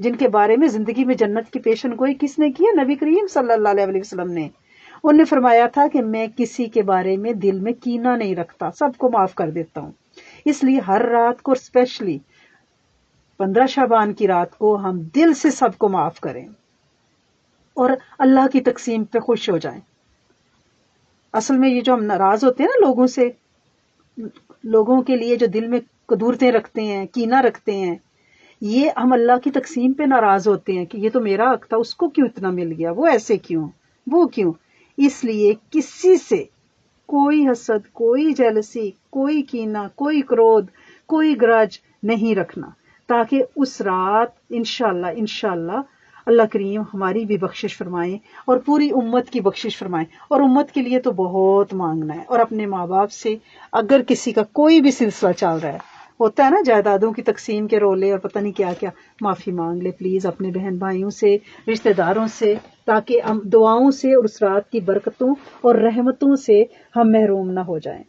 جن کے بارے میں زندگی میں جنت کی پیشن گوئی کس نے کی ہے؟ نبی کریم صلی اللہ علیہ وسلم نے۔ انہوں نے فرمایا تھا کہ میں کسی کے بارے میں دل میں کینہ نہیں رکھتا، سب کو معاف کر دیتا ہوں۔ اس لیے ہر رات کو، اسپیشلی 15 شعبان کی رات کو، ہم دل سے سب کو معاف کریں اور اللہ کی تقسیم پہ خوش ہو جائیں۔ اصل میں یہ جو ہم ناراض ہوتے ہیں نا لوگوں سے، لوگوں کے لیے جو دل میں قدورتیں رکھتے ہیں، کینہ رکھتے ہیں، یہ ہم اللہ کی تقسیم پہ ناراض ہوتے ہیں کہ یہ تو میرا حق تھا، اس کو کیوں اتنا مل گیا، وہ ایسے کیوں، وہ کیوں۔ اس لیے کسی سے کوئی حسد، کوئی جیلسی، کوئی کینہ، کوئی کرودھ، کوئی گرج نہیں رکھنا، تاکہ اس رات انشاءاللہ اللہ کریم ہماری بھی بخشش فرمائیں اور پوری امت کی بخشش فرمائیں۔ اور امت کے لیے تو بہت مانگنا ہے، اور اپنے ماں باپ سے اگر کسی کا کوئی بھی سلسلہ چل رہا ہے، ہوتا ہے نا جائیدادوں کی تقسیم کے رولے اور پتہ نہیں کیا کیا، معافی مانگ لے پلیز اپنے بہن بھائیوں سے، رشتہ داروں سے، تاکہ ہم دعاؤں سے اور اس رات کی برکتوں اور رحمتوں سے ہم محروم نہ ہو جائیں۔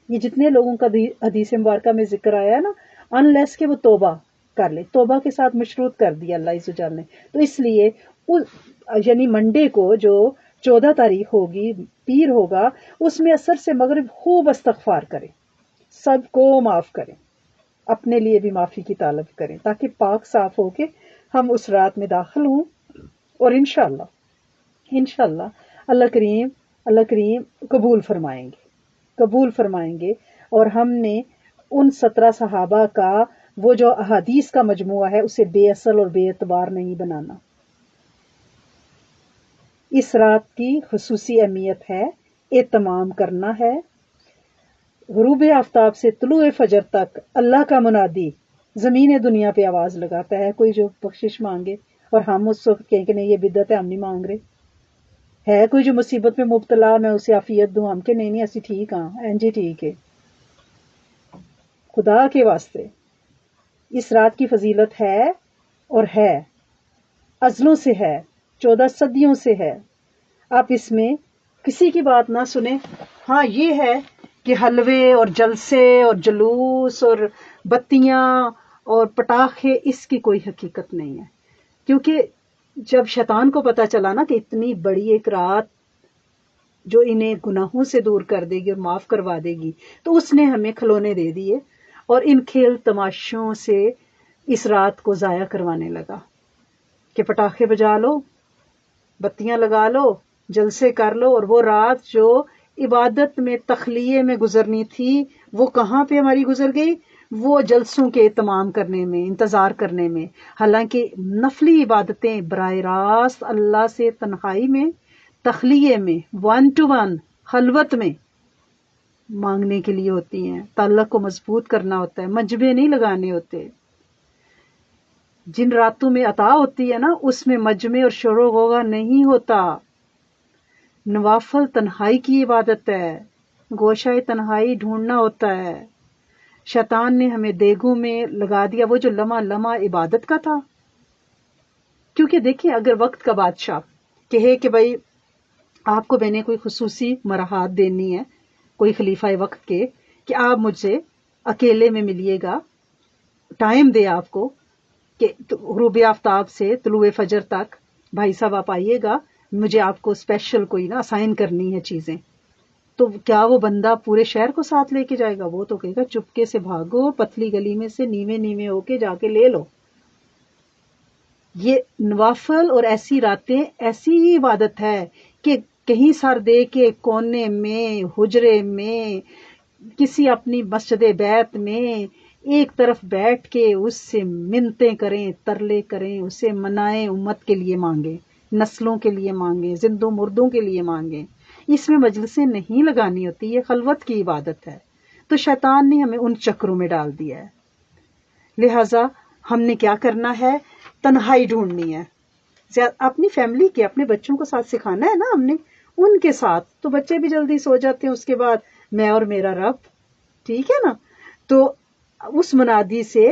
یہ جتنے لوگوں کا حدیث مبارکہ میں ذکر آیا ہے نا، انلیس کہ وہ توبہ کر لے، توبہ کے ساتھ مشروط کر دیا اللہ عز و جل نے، تو اس لیے یعنی منڈے کو جو 14 تاریخ ہوگی، پیر ہوگا، اس میں عصر سے مغرب خوب استغفار کریں، سب کو معاف کریں، اپنے لیے بھی معافی کی طلب کریں، تاکہ پاک صاف ہو کے ہم اس رات میں داخل ہوں، اور انشاءاللہ اللہ کریم قبول فرمائیں گے۔ اور ہم نے ان 17 صحابہ کا وہ جو احادیث کا مجموعہ ہے اسے بے اصل اور بے اعتبار نہیں بنانا۔ اس رات کی خصوصی اہمیت ہے، اہتمام کرنا ہے۔ غروب آفتاب سے طلوع فجر تک اللہ کا منادی زمین دنیا پہ آواز لگاتا ہے، کوئی جو بخشش مانگے، اور ہم اس وقت کہیں کہ نہیں یہ بدعت ہے، ہم نہیں مانگ رہے۔ ہے کوئی جو مصیبت میں مبتلا، میں اسے عافیت دوں، ہم کہ نہیں ایسی ٹھیک، ہاں جی ٹھیک ہے۔ خدا کے واسطے اس رات کی فضیلت ہے، اور ہے ازلوں سے ہے، 14 صدیوں سے ہے۔ آپ اس میں کسی کی بات نہ سنیں۔ ہاں یہ ہے کہ حلوے اور جلسے اور جلوس اور بتیاں اور پٹاخے، اس کی کوئی حقیقت نہیں ہے، کیونکہ جب شیطان کو پتا چلا نا کہ اتنی بڑی ایک رات جو انہیں گناہوں سے دور کر دے گی اور معاف کروا دے گی، تو اس نے ہمیں کھلونے دے دیے اور ان کھیل تماشوں سے اس رات کو ضائع کروانے لگا کہ پٹاخے بجا لو، بتیاں لگا لو، جلسے کر لو، اور وہ رات جو عبادت میں تخلیے میں گزرنی تھی وہ کہاں پہ ہماری گزر گئی؟ وہ جلسوں کے اہتمام کرنے میں، انتظار کرنے میں۔ حالانکہ نفلی عبادتیں براہ راست اللہ سے تنہائی میں، تخلیے میں، 1 to 1 خلوت میں مانگنے کے لیے ہوتی ہیں، تعلق کو مضبوط کرنا ہوتا ہے، مجمے نہیں لگانے ہوتے۔ جن راتوں میں عطا ہوتی ہے نا اس میں مجمع اور شور و غوغا نہیں ہوتا۔ نوافل تنہائی کی عبادت ہے، گوشہ تنہائی ڈھونڈنا ہوتا ہے۔ شیطان نے ہمیں دیگوں میں لگا دیا وہ جو لمحہ لمحہ عبادت کا تھا۔ کیونکہ دیکھیں اگر وقت کا بادشاہ کہے کہ بھائی آپ کو میں نے کوئی خصوصی مراحات دینی ہے، کوئی خلیفہ وقت کے کہ آپ مجھ سے اکیلے میں ملیے گا، ٹائم دے آپ کو کہ غروب آفتاب سے طلوع فجر تک بھائی صاحب آپ آئیے گا، مجھے آپ کو اسپیشل کوئی نا اسائن کرنی ہے چیزیں، تو کیا وہ بندہ پورے شہر کو ساتھ لے کے جائے گا؟ وہ تو کہے گا چپکے سے بھاگو، پتلی گلی میں سے نیوے نیوے ہو کے جا کے لے لو۔ یہ نوافل اور ایسی راتیں ایسی ہی عبادت ہے کہ کہیں سر دے کے کونے میں، حجرے میں، کسی اپنی مسجد بیت میں ایک طرف بیٹھ کے اس سے منتیں کریں، ترلے کریں، اسے منائیں، امت کے لیے مانگیں، نسلوں کے لیے مانگیں، زندوں مردوں کے لیے مانگیں۔ اس میں مجلسیں نہیں لگانی ہوتی، یہ خلوت کی عبادت ہے۔ تو شیطان نے ہمیں ان چکروں میں ڈال دیا ہے۔ لہٰذا ہم نے کیا کرنا ہے؟ تنہائی ڈھونڈنی ہے۔ اپنی فیملی کے، اپنے بچوں کو ساتھ سکھانا ہے نا ہم نے، ان کے ساتھ تو بچے بھی جلدی سو جاتے ہیں، اس کے بعد میں اور میرا رب، ٹھیک ہے نا؟ تو اس منادی سے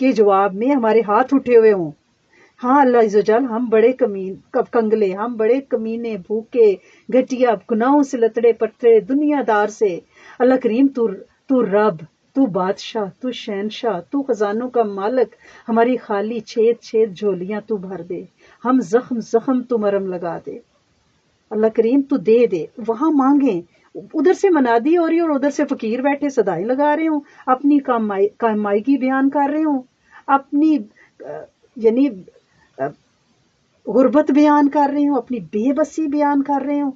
کے جواب میں ہمارے ہاتھ اٹھے ہوئے ہوں، ہاں اللہ عز و جل ہم بڑے کنگلے، ہم بڑے کمینے، بھوکے، گھٹیا، گناہوں سے لتڑے پتڑے، دنیا دار سے، اللہ کریم تو رب، تو بادشاہ، تو شہنشاہ، تو خزانوں کا مالک، ہماری خالی چھید جھولیاں تو بھر دے، ہم زخم زخم تو مرم لگا دے، اللہ کریم تو دے دے۔ وہاں مانگیں، ادھر سے منادی ہو رہی اور ادھر سے فقیر بیٹھے صدائیں لگا رہے ہوں، اپنی کامائیگی بیان کر رہے ہوں، اپنی یعنی غربت بیان کر رہے ہوں، اپنی بے بسی بیان کر رہے ہوں،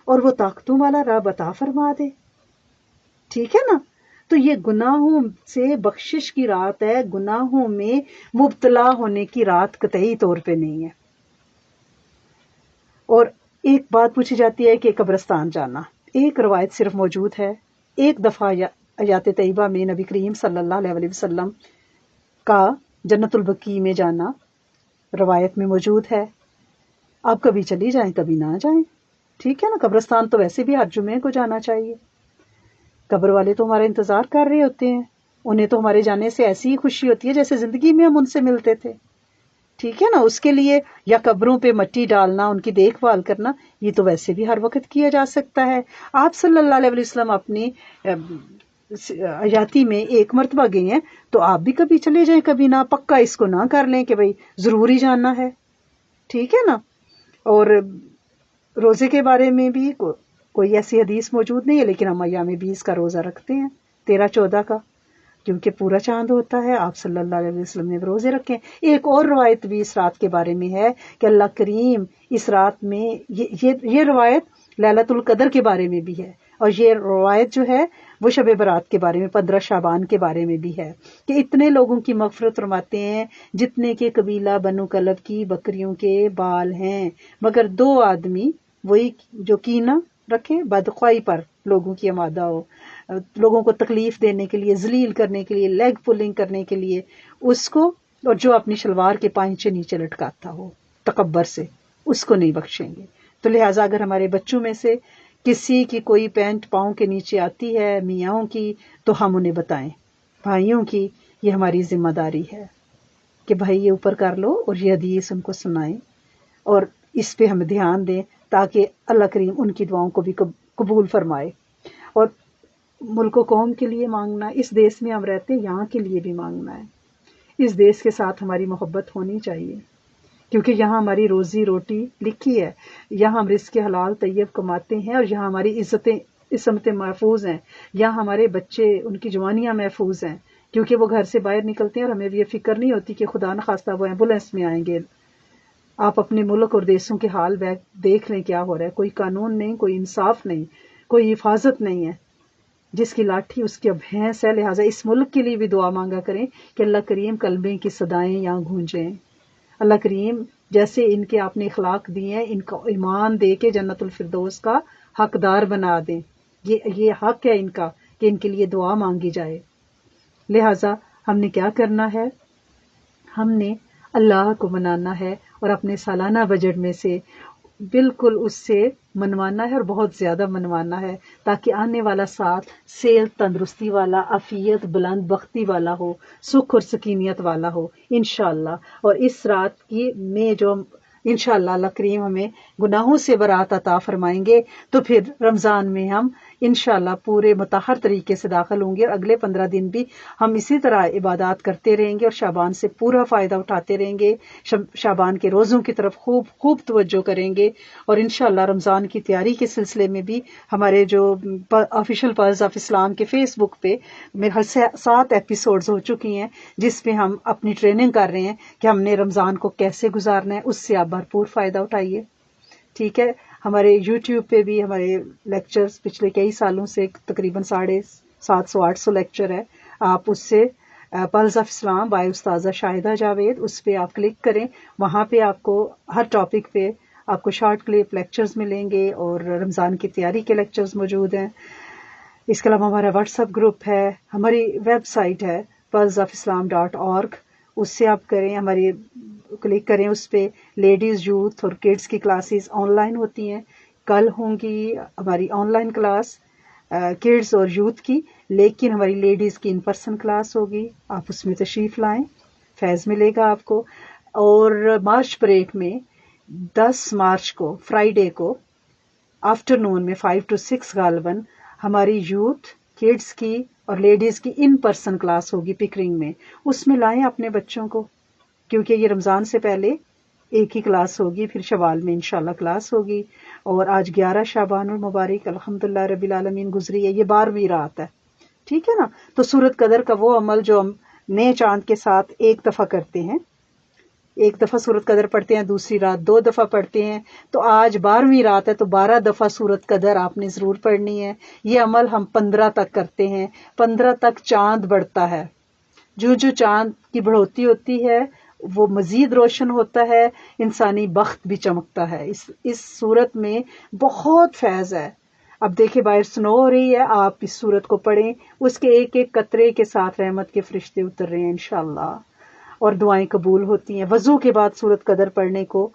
اور وہ طاقتوں والا رب عطا فرما دے، ٹھیک ہے نا؟ تو یہ گناہوں سے بخشش کی رات ہے، گناہوں میں مبتلا ہونے کی رات قطعی طور پہ نہیں ہے۔ اور ایک بات پوچھی جاتی ہے کہ قبرستان جانا، ایک روایت صرف موجود ہے، ایک دفعہ حیات طیبہ میں نبی کریم صلی اللہ علیہ وسلم کا جنت البقیع میں جانا روایت میں موجود ہے۔ آپ کبھی چلی جائیں کبھی نہ جائیں، ٹھیک ہے نا؟ قبرستان تو ویسے بھی ہر جمعے کو جانا چاہیے، قبر والے تو ہمارا انتظار کر رہے ہوتے ہیں، انہیں تو ہمارے جانے سے ایسی ہی خوشی ہوتی ہے جیسے زندگی میں ہم ان سے ملتے تھے، ٹھیک ہے نا؟ اس کے لیے یا قبروں پہ مٹی ڈالنا، ان کی دیکھ بھال کرنا، یہ تو ویسے بھی ہر وقت کیا جا سکتا ہے۔ آپ صلی اللہ علیہ وسلم اپنی حیاتی میں ایک مرتبہ گئے ہیں، تو آپ بھی کبھی چلے جائیں کبھی نہ، پکا اس کو نہ کر لیں کہ بھائی ضروری جاننا ہے، ٹھیک ہے نا؟ اور روزے کے بارے میں بھی کوئی ایسی حدیث موجود نہیں ہے، لیکن ہم ایام 20 کا روزہ رکھتے ہیں، 13-14 کا، کیونکہ پورا چاند ہوتا ہے، آپ صلی اللہ علیہ وسلم نے روزے رکھے ہیں۔ ایک اور روایت بھی اس رات کے بارے میں ہے کہ اللہ کریم اس رات میں یہ روایت لیلۃ القدر کے بارے میں بھی ہے، اور یہ روایت جو ہے وہ شب برات کے بارے میں، 15 شعبان کے بارے میں بھی ہے، کہ اتنے لوگوں کی مغفرت فرماتے ہیں جتنے کے قبیلہ بنو کلب کی بکریوں کے بال ہیں، مگر 2 آدمی وہی جو کینہ رکھے، بدخوائی پر لوگوں کی آمادہ ہو، لوگوں کو تکلیف دینے کے لیے، ذلیل کرنے کے لیے، لیگ پولنگ کرنے کے لیے اس کو، اور جو اپنی شلوار کے پائنچے نیچے لٹکاتا ہو تکبر سے، اس کو نہیں بخشیں گے۔ تو لہٰذا اگر ہمارے بچوں میں سے کسی کی کوئی پینٹ پاؤں کے نیچے آتی ہے، میاں کی، تو ہم انہیں بتائیں، بھائیوں کی یہ ہماری ذمہ داری ہے کہ بھائی یہ اوپر کر لو، اور یہ حدیث ان کو سنائیں، اور اس پہ ہم دھیان دیں تاکہ اللہ کریم ان کی دعاؤں کو بھی قبول فرمائے۔ اور ملک و قوم کے لیے مانگنا، اس دیس میں ہم رہتے ہیں یہاں کے لیے بھی مانگنا ہے، اس دیس کے ساتھ ہماری محبت ہونی چاہیے، کیونکہ یہاں ہماری روزی روٹی لکھی ہے، یہاں ہم رزق حلال طیب کماتے ہیں، اور یہاں ہماری عصمتیں محفوظ ہیں، یہاں ہمارے بچے ان کی جوانیاں محفوظ ہیں، کیونکہ وہ گھر سے باہر نکلتے ہیں اور ہمیں بھی یہ فکر نہیں ہوتی کہ خدا نخواستہ وہ ایمبولینس میں آئیں گے آپ اپنے ملک اور دیسوں کے حال دیکھ لیں کیا ہو رہا ہے. کوئی قانون نہیں، کوئی انصاف نہیں، کوئی حفاظت نہیں ہے. جس کی لاٹھی اس کی بھینس ہے. لہٰذا اس ملک کے لیے بھی دعا مانگا کریں کہ اللہ کریم کلمے کی صدائیں یہاں گونجیں. اللہ کریم جیسے ان کے آپ نے اخلاق دیے ہیں، ان کو ایمان دے کے جنت الفردوس کا حقدار بنا دیں. یہ حق ہے ان کا کہ ان کے لیے دعا مانگی جائے. لہٰذا ہم نے کیا کرنا ہے؟ ہم نے اللہ کو منانا ہے اور اپنے سالانہ بجٹ میں سے بالکل اس سے منوانا ہے اور بہت زیادہ منوانا ہے، تاکہ آنے والا سال صحت تندرستی والا، عافیت بلند بختی والا ہو، سکھ اور سکینیت والا ہو انشاءاللہ. اور اس رات کی میں جو انشاءاللہ اللہ کریم ہمیں گناہوں سے برات عطا فرمائیں گے، تو پھر رمضان میں ہم انشاءاللہ پورے مطہر طریقے سے داخل ہوں گے، اور اگلے 15 دن بھی ہم اسی طرح عبادات کرتے رہیں گے اور شعبان سے پورا فائدہ اٹھاتے رہیں گے. شعبان کے روزوں کی طرف خوب خوب توجہ کریں گے. اور انشاءاللہ رمضان کی تیاری کے سلسلے میں بھی ہمارے جو آفیشیل پلس آف اسلام کے فیس بک پہ میرے خیال سے 7 ایپیسوڈز ہو چکی ہیں، جس پہ ہم اپنی ٹریننگ کر رہے ہیں کہ ہم نے رمضان کو کیسے گزارنا ہے. اس سے آپ بھرپور فائدہ اٹھائیے. ٹھیک ہے. ہمارے یوٹیوب پہ بھی ہمارے لیکچرز پچھلے کئی سالوں سے تقریباً 750-800 لیکچر ہے. آپ اس سے پلس آف اسلام بائی استاذہ شاہدہ جاوید، اس پہ آپ کلک کریں. وہاں پہ آپ کو ہر ٹاپک پہ آپ کو شارٹ کلپ لیکچرز ملیں گے اور رمضان کی تیاری کے لیکچرز موجود ہیں. اس کے علاوہ ہمارا واٹس ایپ گروپ ہے، ہماری ویب سائٹ ہے pulseofislam.org. اس سے آپ کریں، ہماری کلک کریں اس پہ. لیڈیز، یوتھ اور کڈس کی کلاسز آن لائن ہوتی ہیں. کل ہوں گی ہماری آن لائن کلاس کڈس اور یوتھ کی، لیکن ہماری لیڈیز کی ان پرسن کلاس ہوگی. آپ اس میں تشریف لائیں، فیض ملے گا آپ کو. اور مارچ بریک میں 10 مارچ کو فرائیڈے کو آفٹرنون میں 5 to 6 غالباً ہماری یوتھ، کڈس کی اور لیڈیز کی ان پرسن کلاس ہوگی پکرنگ میں. اس میں لائیں اپنے بچوں کو، کیونکہ یہ رمضان سے پہلے ایک ہی کلاس ہوگی، پھر شوال میں انشاءاللہ کلاس ہوگی. اور آج 11 شعبان المبارک الحمدللہ رب العالمین گزری ہے، یہ 12ویں رات ہے. ٹھیک ہے نا. تو سورت قدر کا وہ عمل جو ہم نئے چاند کے ساتھ ایک دفعہ کرتے ہیں، ایک دفعہ سورت قدر پڑھتے ہیں، دوسری رات 2 دفعہ پڑھتے ہیں. تو آج 12ویں رات ہے، تو 12 دفعہ سورت قدر آپ نے ضرور پڑھنی ہے. یہ عمل ہم 15 تک کرتے ہیں. 15 تک چاند بڑھتا ہے. جو چاند کی بڑھوتی ہوتی ہے وہ مزید روشن ہوتا ہے، انسانی بخت بھی چمکتا ہے. اس صورت میں بہت فیض ہے. اب دیکھیں باہر سنو ہو رہی ہے، آپ اس صورت کو پڑھیں، اس کے ایک ایک قطرے کے ساتھ رحمت کے فرشتے اتر رہے ہیں انشاءاللہ، اور دعائیں قبول ہوتی ہیں. وضو کے بعد سورت قدر پڑھنے کو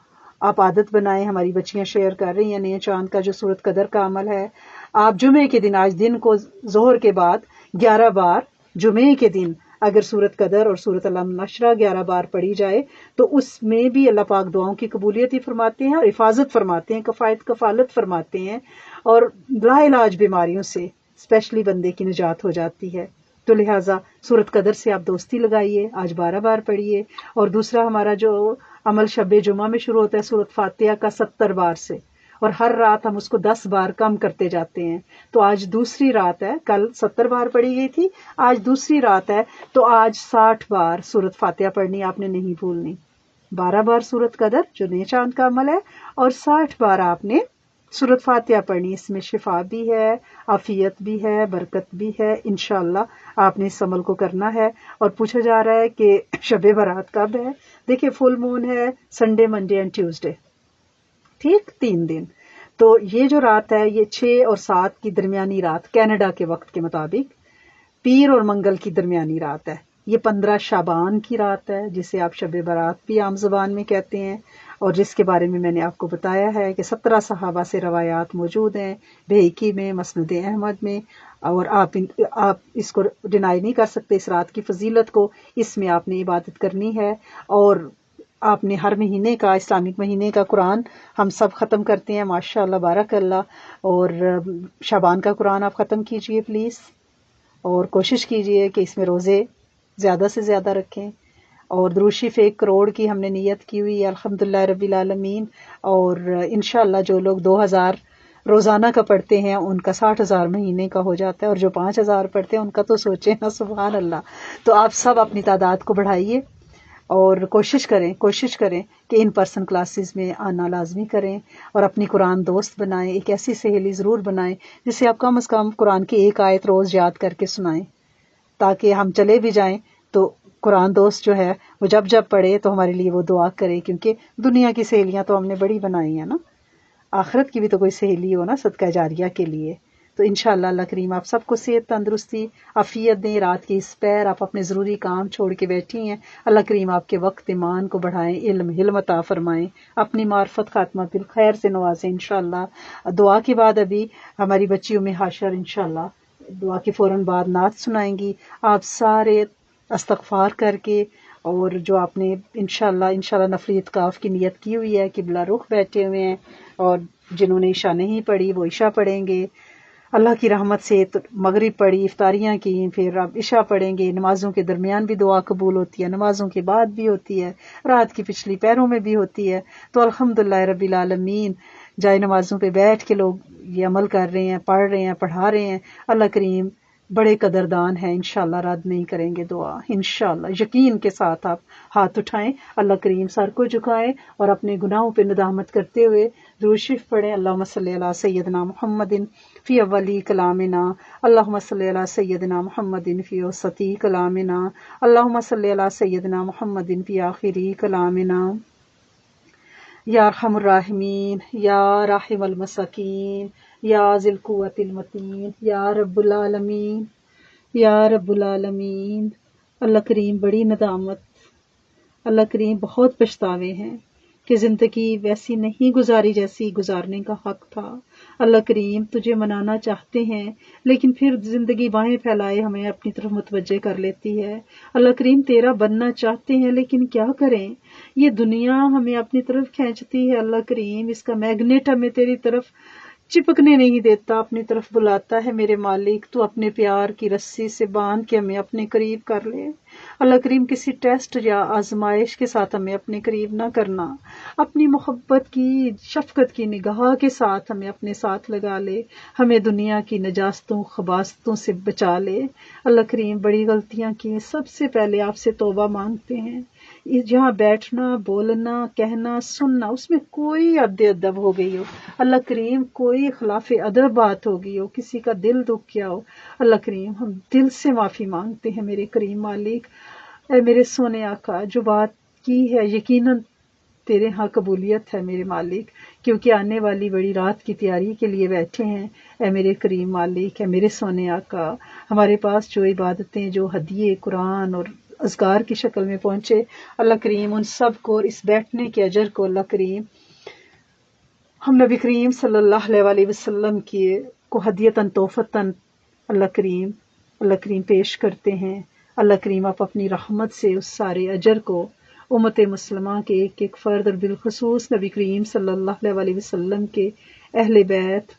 آپ عادت بنائیں. ہماری بچیاں شیئر کر رہی ہیں نئے چاند کا جو سورت قدر کا عمل ہے. آپ جمعے کے دن، آج دن کو ظہر کے بعد 11 بار جمعے کے دن اگر سورت قدر اور سورت علم نشرہ 11 بار پڑھی جائے تو اس میں بھی اللہ پاک دعاؤں کی قبولیت ہی فرماتے ہیں اور حفاظت فرماتے ہیں، کفالت فرماتے ہیں، اور لا علاج بیماریوں سے اسپیشلی بندے کی نجات ہو جاتی ہے. تو لہٰذا سورت قدر سے آپ دوستی لگائیے، آج 12 بار پڑھیے. اور دوسرا ہمارا جو عمل شب جمعہ میں شروع ہوتا ہے سورت فاتحہ کا 70 بار سے، اور ہر رات ہم اس کو 10 بار کم کرتے جاتے ہیں. تو آج دوسری رات ہے، کل 70 بار پڑھی گئی تھی، آج دوسری رات ہے، تو آج 60 بار سورت فاتحہ پڑھنی آپ نے نہیں بھولنی. 12 بار سورت قدر جو نئے چاند کا عمل ہے، اور 60 بار آپ نے سورت فاتحہ پڑھنی. اس میں شفا بھی ہے، عافیت بھی ہے، برکت بھی ہے. انشاءاللہ آپ نے اس عمل کو کرنا ہے. اور پوچھا جا رہا ہے کہ شب برات کب ہے؟ دیکھیں فل مون ہے سنڈے، منڈے اینڈ ٹیوزڈے، ٹھیک، 3 دن. تو یہ جو رات ہے یہ 6 اور 7 کی درمیانی رات کینیڈا کے وقت کے مطابق پیر اور منگل کی درمیانی رات ہے. یہ 15 شعبان کی رات ہے، جسے آپ شب برات بھی عام زبان میں کہتے ہیں، اور جس کے بارے میں میں نے آپ کو بتایا ہے کہ 17 صحابہ سے روایات موجود ہیں، بہیقی میں، مسند احمد میں. اور آپ اس کو ڈینائی نہیں کر سکتے اس رات کی فضیلت کو. اس میں آپ نے عبادت کرنی ہے، اور آپ نے ہر مہینے کا، اسلامک مہینے کا قرآن ہم سب ختم کرتے ہیں ماشاءاللہ بارک اللہ. اور شعبان کا قرآن آپ ختم کیجئے پلیز، اور کوشش کیجئے کہ اس میں روزے زیادہ سے زیادہ رکھیں. اور درود شریف 1 کروڑ کی ہم نے نیت کی ہوئی ہے الحمدللہ رب العالمین. اور انشاءاللہ جو لوگ 2000 روزانہ کا پڑھتے ہیں ان کا 60,000 مہینے کا ہو جاتا ہے، اور جو 5000 پڑھتے ہیں ان کا تو سوچیں نا، سبحان اللہ. تو آپ سب اپنی تعداد کو بڑھائیے. اور کوشش کریں کہ ان پرسن کلاسز میں آنا لازمی کریں، اور اپنی قرآن دوست بنائیں، ایک ایسی سہیلی ضرور بنائیں جسے آپ کم از کم قرآن کی ایک آیت روز یاد کر کے سنائیں، تاکہ ہم چلے بھی جائیں تو قرآن دوست جو ہے وہ جب پڑھے تو ہمارے لیے وہ دعا کرے، کیونکہ دنیا کی سہیلیاں تو ہم نے بڑی بنائی ہیں نا، آخرت کی بھی تو کوئی سہیلی ہو نا صدقہ جاریہ کے لیے۔ تو انشاءاللہ اللہ کریم آپ سب کو صحت تندرستی عافیت دیں۔ رات کی اس پیر آپ اپنے ضروری کام چھوڑ کے بیٹھی ہیں، اللہ کریم آپ کے وقت ایمان کو بڑھائیں، علم عطا فرمائیں، اپنی معرفت خاتمہ بالخیر سے نوازیں انشاءاللہ۔ دعا کے بعد ابھی ہماری بچی ام حاشر انشاءاللہ دعا کے فوراً بعد نعت سنائیں گی۔ آپ سارے استغفار کر کے، اور جو آپ نے انشاءاللہ نفل اعتکاف کی نیت کی ہوئی ہے، قبلہ رخ بیٹھے ہوئے ہیں، اور جنہوں نے عشاء نہیں پڑھی وہ عشاء پڑھیں گے، اللہ کی رحمت سے تو مغرب پڑھی، افطاریاں کی، پھر اب عشاء پڑھیں گے۔ نمازوں کے درمیان بھی دعا قبول ہوتی ہے، نمازوں کے بعد بھی ہوتی ہے، رات کی پچھلی پہروں میں بھی ہوتی ہے۔ تو الحمدللہ رب العالمین، جائے نمازوں پہ بیٹھ کے لوگ یہ عمل کر رہے ہیں، پڑھ رہے ہیں، پڑھا رہے ہیں، اللہ کریم بڑے قدردان ہیں، انشاءاللہ رد نہیں کریں گے دعا، انشاءاللہ یقین کے ساتھ آپ ہاتھ اٹھائیں، اللہ کریم سر کو جھکائیں اور اپنے گناہوں پہ ندامت کرتے ہوئے درود شریف پڑھیں۔ اللہم صلی علی سیدنا محمد فی اولی کلامنا، اللہم صلی علی سیدنا محمد فی وسطی کلامنا، اللہم صلی علی سیدنا محمد فی آخری کلامنا، یا ارحم الراحمین، یا راحم المساکین، یا ذی القوۃ المتین، یا رب العالمین، یا رب العالمین۔ اللہ کریم بڑی ندامت، اللہ کریم بہت پچھتاوے ہیں کہ زندگی ویسی نہیں گزاری جیسی گزارنے کا حق تھا۔ اللہ کریم تجھے منانا چاہتے ہیں لیکن پھر زندگی باہیں پھیلائے ہمیں اپنی طرف متوجہ کر لیتی ہے۔ اللہ کریم تیرا بننا چاہتے ہیں لیکن کیا کریں، یہ دنیا ہمیں اپنی طرف کھینچتی ہے، اللہ کریم اس کا میگنیٹ ہمیں تیری طرف چپکنے نہیں دیتا، اپنی طرف بلاتا ہے۔ میرے مالک تو اپنے پیار کی رسی سے باندھ کے ہمیں اپنے قریب کر لے۔ اللہ کریم کسی ٹیسٹ یا آزمائش کے ساتھ ہمیں اپنے قریب نہ کرنا، اپنی محبت کی شفقت کی نگاہ کے ساتھ ہمیں اپنے ساتھ لگا لے، ہمیں دنیا کی نجاستوں خباستوں سے بچا لے۔ اللہ کریم بڑی غلطیاں کی، سب سے پہلے آپ سے توبہ مانگتے ہیں۔ جہاں بیٹھنا، بولنا، کہنا، سننا اس میں کوئی عد ادب ہو گئی ہو، اللہ کریم کوئی خلاف ادب بات ہو گئی ہو، کسی کا دل دکھ گیا ہو، اللہ کریم ہم دل سے معافی مانگتے ہیں میرے کریم مالک۔ اے میرے سونے آقا، جو بات کی ہے یقیناً تیرے ہاں قبولیت ہے میرے مالک، کیونکہ آنے والی بڑی رات کی تیاری کے لیے بیٹھے ہیں۔ اے میرے کریم مالک، اے میرے سونے آقا، ہمارے پاس جو عبادتیں، جو ہدیے قرآن اور اذکار کی شکل میں پہنچے، اللہ کریم ان سب کو اور اس بیٹھنے کے اجر کو اللہ کریم ہم نبی کریم صلی اللہ علیہ وسلم کی کو ہدیتاً تحفتاً اللہ کریم پیش کرتے ہیں۔ اللہ کریم آپ اپنی رحمت سے اس سارے اجر کو امت مسلمہ کے ایک ایک فرد اور بالخصوص نبی کریم صلی اللہ علیہ وسلم کے اہل بیت،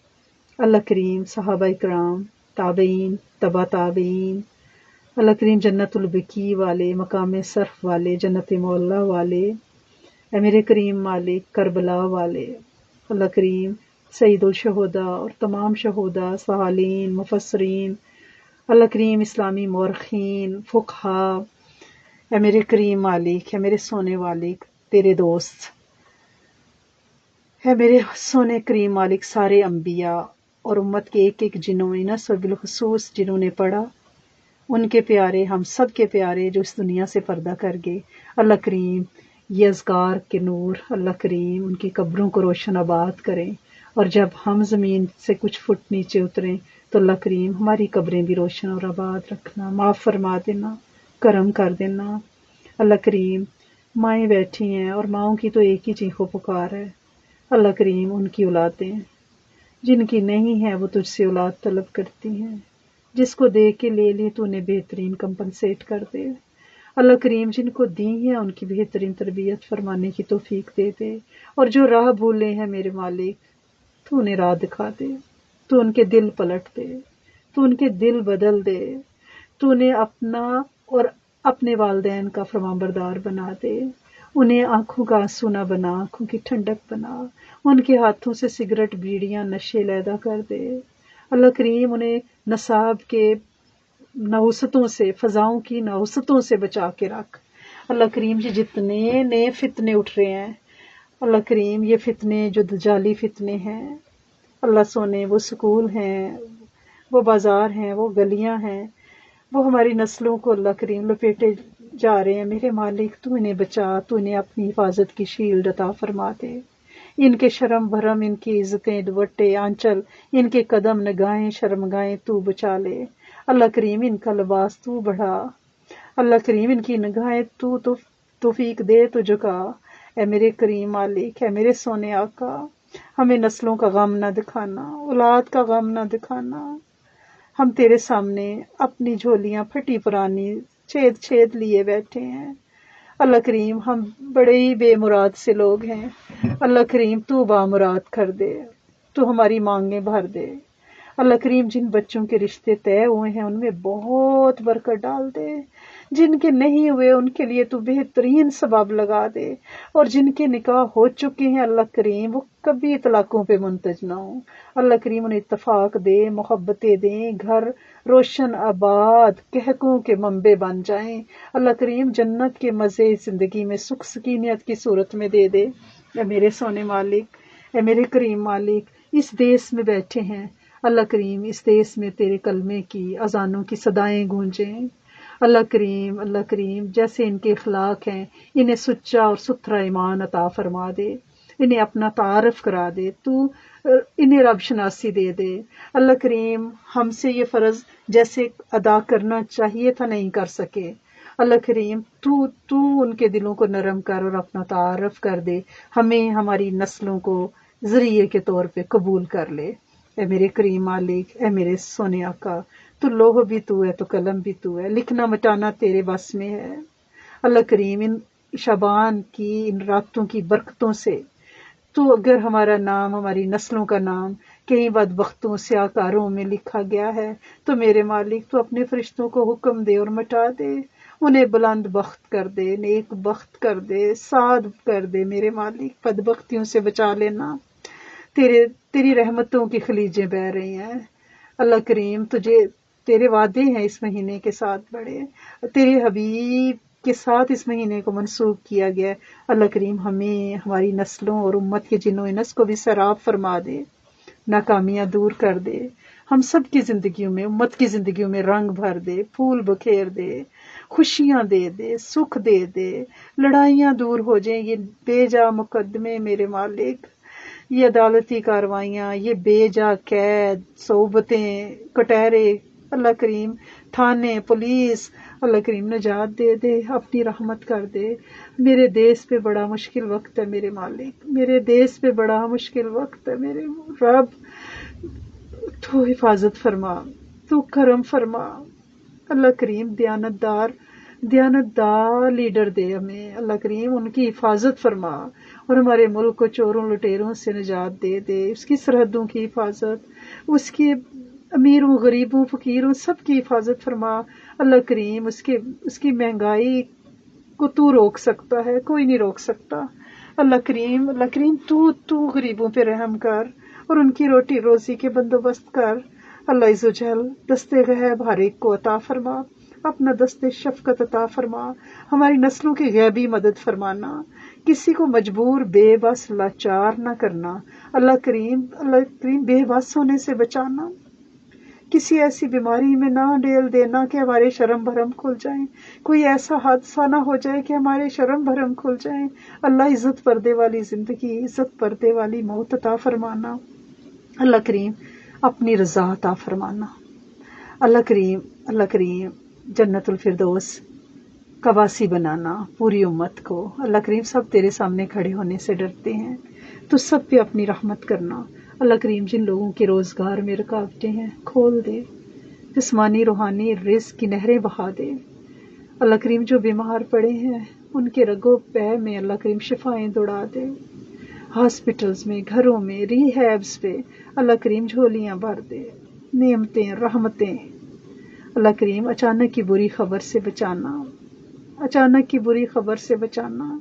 اللہ کریم صحابہ کرام، تابعین، تبع تابعین، اللہ کریم جنت البقیع والے، مقام صرف والے، جنت مولا والے، اے میرے کریم مالک کربلا والے، اللہ کریم سید الشہداء اور تمام شہداء، صالحین، مفسرین، اللہ کریم اسلامی مورخین، فقہا، اے میرے کریم مالک، اے میرے سونے والک، تیرے دوست، اے میرے سونے کریم مالک، سارے انبیاء اور امت کے ایک ایک جنوں انس اور بالخصوص جنہوں نے پڑھا، ان کے پیارے، ہم سب کے پیارے جو اس دنیا سے پردہ کر گئے، اللہ کریم یہ اذکار کے نور اللہ کریم ان کی قبروں کو روشن آباد کریں، اور جب ہم زمین سے کچھ فٹ نیچے اتریں تو اللہ کریم ہماری قبریں بھی روشن اور آباد رکھنا، معاف فرما دینا، کرم کر دینا۔ اللہ کریم مائیں بیٹھی ہیں اور ماؤں کی تو ایک ہی چیخ و پکار ہے، اللہ کریم ان کی اولادیں جن کی نہیں ہے وہ تجھ سے اولاد طلب کرتی ہیں، جس کو دے کے لے لی تو انہیں بہترین کمپنسیٹ کر دے۔ اللہ کریم جن کو دی ہے ان کی بہترین تربیت فرمانے کی توفیق دے دے، اور جو راہ بھولے ہیں میرے مالک تو انہیں راہ دکھا دے، تو ان کے دل پلٹ دے، تو ان کے دل بدل دے، تو انہیں اپنا اور اپنے والدین کا فرمانبردار بنا دے، انہیں آنکھوں کا آنسو نہ بنا، آنکھوں کی ٹھنڈک بنا، ان کے ہاتھوں سے سگریٹ بیڑیاں نشے لیدا کر دے۔ اللہ کریم انہیں نصاب کے نحوستوں سے، فضاؤں کی نحوستوں سے بچا کے رکھ، اللہ کریم یہ جتنے نئے فتنے اٹھ رہے ہیں اللہ کریم، یہ فتنے جو دجالی فتنے ہیں اللہ سونے، وہ سکول ہیں، وہ بازار ہیں، وہ گلیاں ہیں، وہ ہماری نسلوں کو اللہ کریم لپیٹے جا رہے ہیں۔ میرے مالک تو انہیں بچا، تو انہیں اپنی حفاظت کی شیلڈ عطا فرما دے، ان کے شرم بھرم، ان کی عزتیں، دوپٹے، آنچل، ان کے قدم نگاہیں شرمگاہیں تو بچا لے اللہ کریم، ان کا لباس تو بڑھا اللہ کریم، ان کی نگاہیں تو توفیق دے تو جھکا، اے میرے کریم مالک، اے میرے سونے آقا، ہمیں نسلوں کا غم نہ دکھانا، اولاد کا غم نہ دکھانا۔ ہم تیرے سامنے اپنی جھولیاں پھٹی پرانی چھید چھید لیے بیٹھے ہیں اللہ کریم، ہم بڑے ہی بے مراد سے لوگ ہیں اللہ کریم، تو بامراد کر دے، تو ہماری مانگیں بھر دے اللہ کریم۔ جن بچوں کے رشتے طے ہوئے ہیں ان میں بہت برکت ڈال دے، جن کے نہیں ہوئے ان کے لیے تو بہترین سبب لگا دے، اور جن کے نکاح ہو چکے ہیں اللہ کریم وہ کبھی طلاقوں پہ منتج نہ ہوں اللہ کریم، انہیں اتفاق دے، محبتیں دیں، گھر روشن آباد کہکوں کے منبع بن جائیں اللہ کریم، جنت کے مزے زندگی میں سکھ سکینیت کی صورت میں دے دے۔ اے میرے سونے مالک، اے میرے کریم مالک، اس دیس میں بیٹھے ہیں اللہ کریم، اس دیس میں تیرے کلمے کی اذانوں کی صدائیں گونجیں اللہ کریم، اللہ کریم، جیسے ان کے اخلاق ہیں انہیں سچا اور ستھرا ایمان عطا فرما دے، انہیں اپنا تعارف کرا دے، تو انہیں رب شناسی دے دے اللہ کریم۔ ہم سے یہ فرض جیسے ادا کرنا چاہیے تھا نہیں کر سکے اللہ کریم، تو ان کے دلوں کو نرم کر اور اپنا تعارف کر دے، ہمیں ہماری نسلوں کو ذریعے کے طور پہ قبول کر لے۔ اے میرے کریم مالک، اے میرے سونے آقا، تو لوح بھی تو ہے، تو قلم بھی تو ہے، لکھنا مٹانا تیرے بس میں ہے اللہ کریم۔ ان شبان کی ان راتوں کی برکتوں سے تو اگر ہمارا نام، ہماری نسلوں کا نام کئی بدبختوں سیاہکاروں میں لکھا گیا ہے تو میرے مالک تو اپنے فرشتوں کو حکم دے اور مٹا دے، انہیں بلند بخت کر دے، نیک بخت کر دے، سعد کر دے میرے مالک، بدبختیوں سے بچا لینا۔ تیری رحمتوں کی خلیجیں بہہ رہی ہیں اللہ کریم، تیرے وعدے ہیں اس مہینے کے ساتھ بڑے، تیرے حبیب کے ساتھ اس مہینے کو منسوخ کیا گیا اللہ کریم، ہمیں، ہماری نسلوں اور امت کے جنوں انس کو بھی سیراب فرما دے، ناکامیاں دور کر دے، ہم سب کی زندگیوں میں، امت کی زندگیوں میں رنگ بھر دے، پھول بکھیر دے، خوشیاں دے دے، سکھ دے دے، لڑائیاں دور ہو جائیں، یہ بے جا مقدمے میرے مالک، یہ عدالتی کاروائیاں، یہ بے جا قید، صحبتیں، کٹہرے اللہ کریم، تھانے، پولیس اللہ کریم نجات دے دے، اپنی رحمت کر دے۔ میرے دیس پہ بڑا مشکل وقت ہے میرے مالک، میرے دیس پہ بڑا مشکل وقت ہے میرے رب، تو حفاظت فرما، تو کرم فرما اللہ کریم، دیانت دار لیڈر دے ہمیں اللہ کریم، ان کی حفاظت فرما، اور ہمارے ملک کو چوروں لٹیروں سے نجات دے دے، اس کی سرحدوں کی حفاظت، اس کے امیروں غریبوں فقیروں سب کی حفاظت فرما اللہ کریم۔ اس کی مہنگائی کو تو روک سکتا ہے، کوئی نہیں روک سکتا اللہ کریم، اللہ کریم، تو غریبوں پہ رحم کر اور ان کی روٹی روزی کے بندوبست کر اللہ عز و جل، دستے غیب ہر ایک کو عطا فرما، اپنا دستے شفقت عطا فرما، ہماری نسلوں کی غیبی مدد فرمانا، کسی کو مجبور بے بس لاچار نہ کرنا اللہ کریم بے بس ہونے سے بچانا، کسی ایسی بیماری میں نہ ڈیل دینا کہ ہمارے شرم بھرم کھل جائیں، کوئی ایسا حادثہ نہ ہو جائے کہ ہمارے شرم بھرم کھل جائیں اللہ، عزت پردے والی زندگی، عزت پردے والی موت عطا فرمانا اللہ کریم، اپنی رضا عطا فرمانا اللہ کریم، جنت الفردوس کا باسی بنانا پوری امت کو اللہ کریم، سب تیرے سامنے کھڑے ہونے سے ڈرتے ہیں، تو سب پہ اپنی رحمت کرنا اللہ کریم، جن لوگوں کے روزگار میں رکاوٹیں ہیں کھول دے، جسمانی روحانی رزق کی نہریں بہا دے اللہ کریم، جو بیمار پڑے ہیں ان کے رگو پے میں اللہ کریم شفائیں دوڑا دے، ہاسپٹلز میں، گھروں میں، ری ہیبس پہ اللہ کریم جھولیاں بھر دے، نعمتیں، رحمتیں اللہ کریم، اچانک کی بری خبر سے بچانا، اچانک کی بری خبر سے بچانا،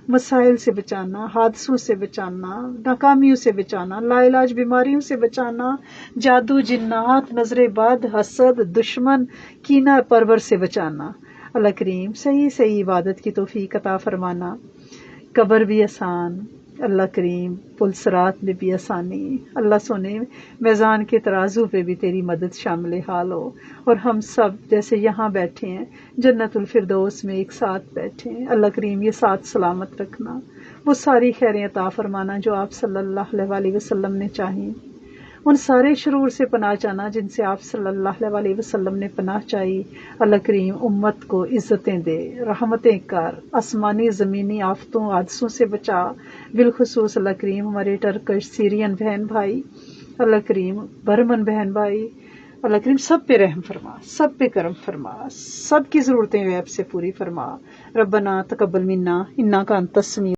مسائل سے بچانا، حادثوں سے بچانا، ناکامیوں سے بچانا، لا علاج بیماریوں سے بچانا، جادو، جنات، نظر بد، حسد، دشمن، کینہ پرور سے بچانا اللہ کریم صحیح صحیح عبادت کی توفیق عطا فرمانا، قبر بھی آسان، اللہ کریم پل صراط میں بھی آسانی، اللہ سونے میزان کے ترازو پہ بھی تیری مدد شامل حال ہو، اور ہم سب جیسے یہاں بیٹھے ہیں جنت الفردوس میں ایک ساتھ بیٹھے ہیں، اللہ کریم یہ ساتھ سلامت رکھنا، وہ ساری خیریں عطا فرمانا جو آپ صلی اللہ علیہ وسلم نے چاہیں، ان سارے شرور سے پناہ چاہنا جن سے آپ صلی اللہ علیہ وسلم نے پناہ چاہی، اللہ کریم امت کو عزتیں دے، رحمتیں کر، آسمانی زمینی آفتوں حادثوں سے بچا، بالخصوص اللہ کریم ہمارے ٹرکش سیرین بہن بھائی، اللہ کریم برمن بہن بھائی، اللہ کریم سب پہ رحم فرما، سب پہ کرم فرما، سب کی ضرورتیں غیب سے پوری فرما، ربنا تقبل منا انک انت السمیع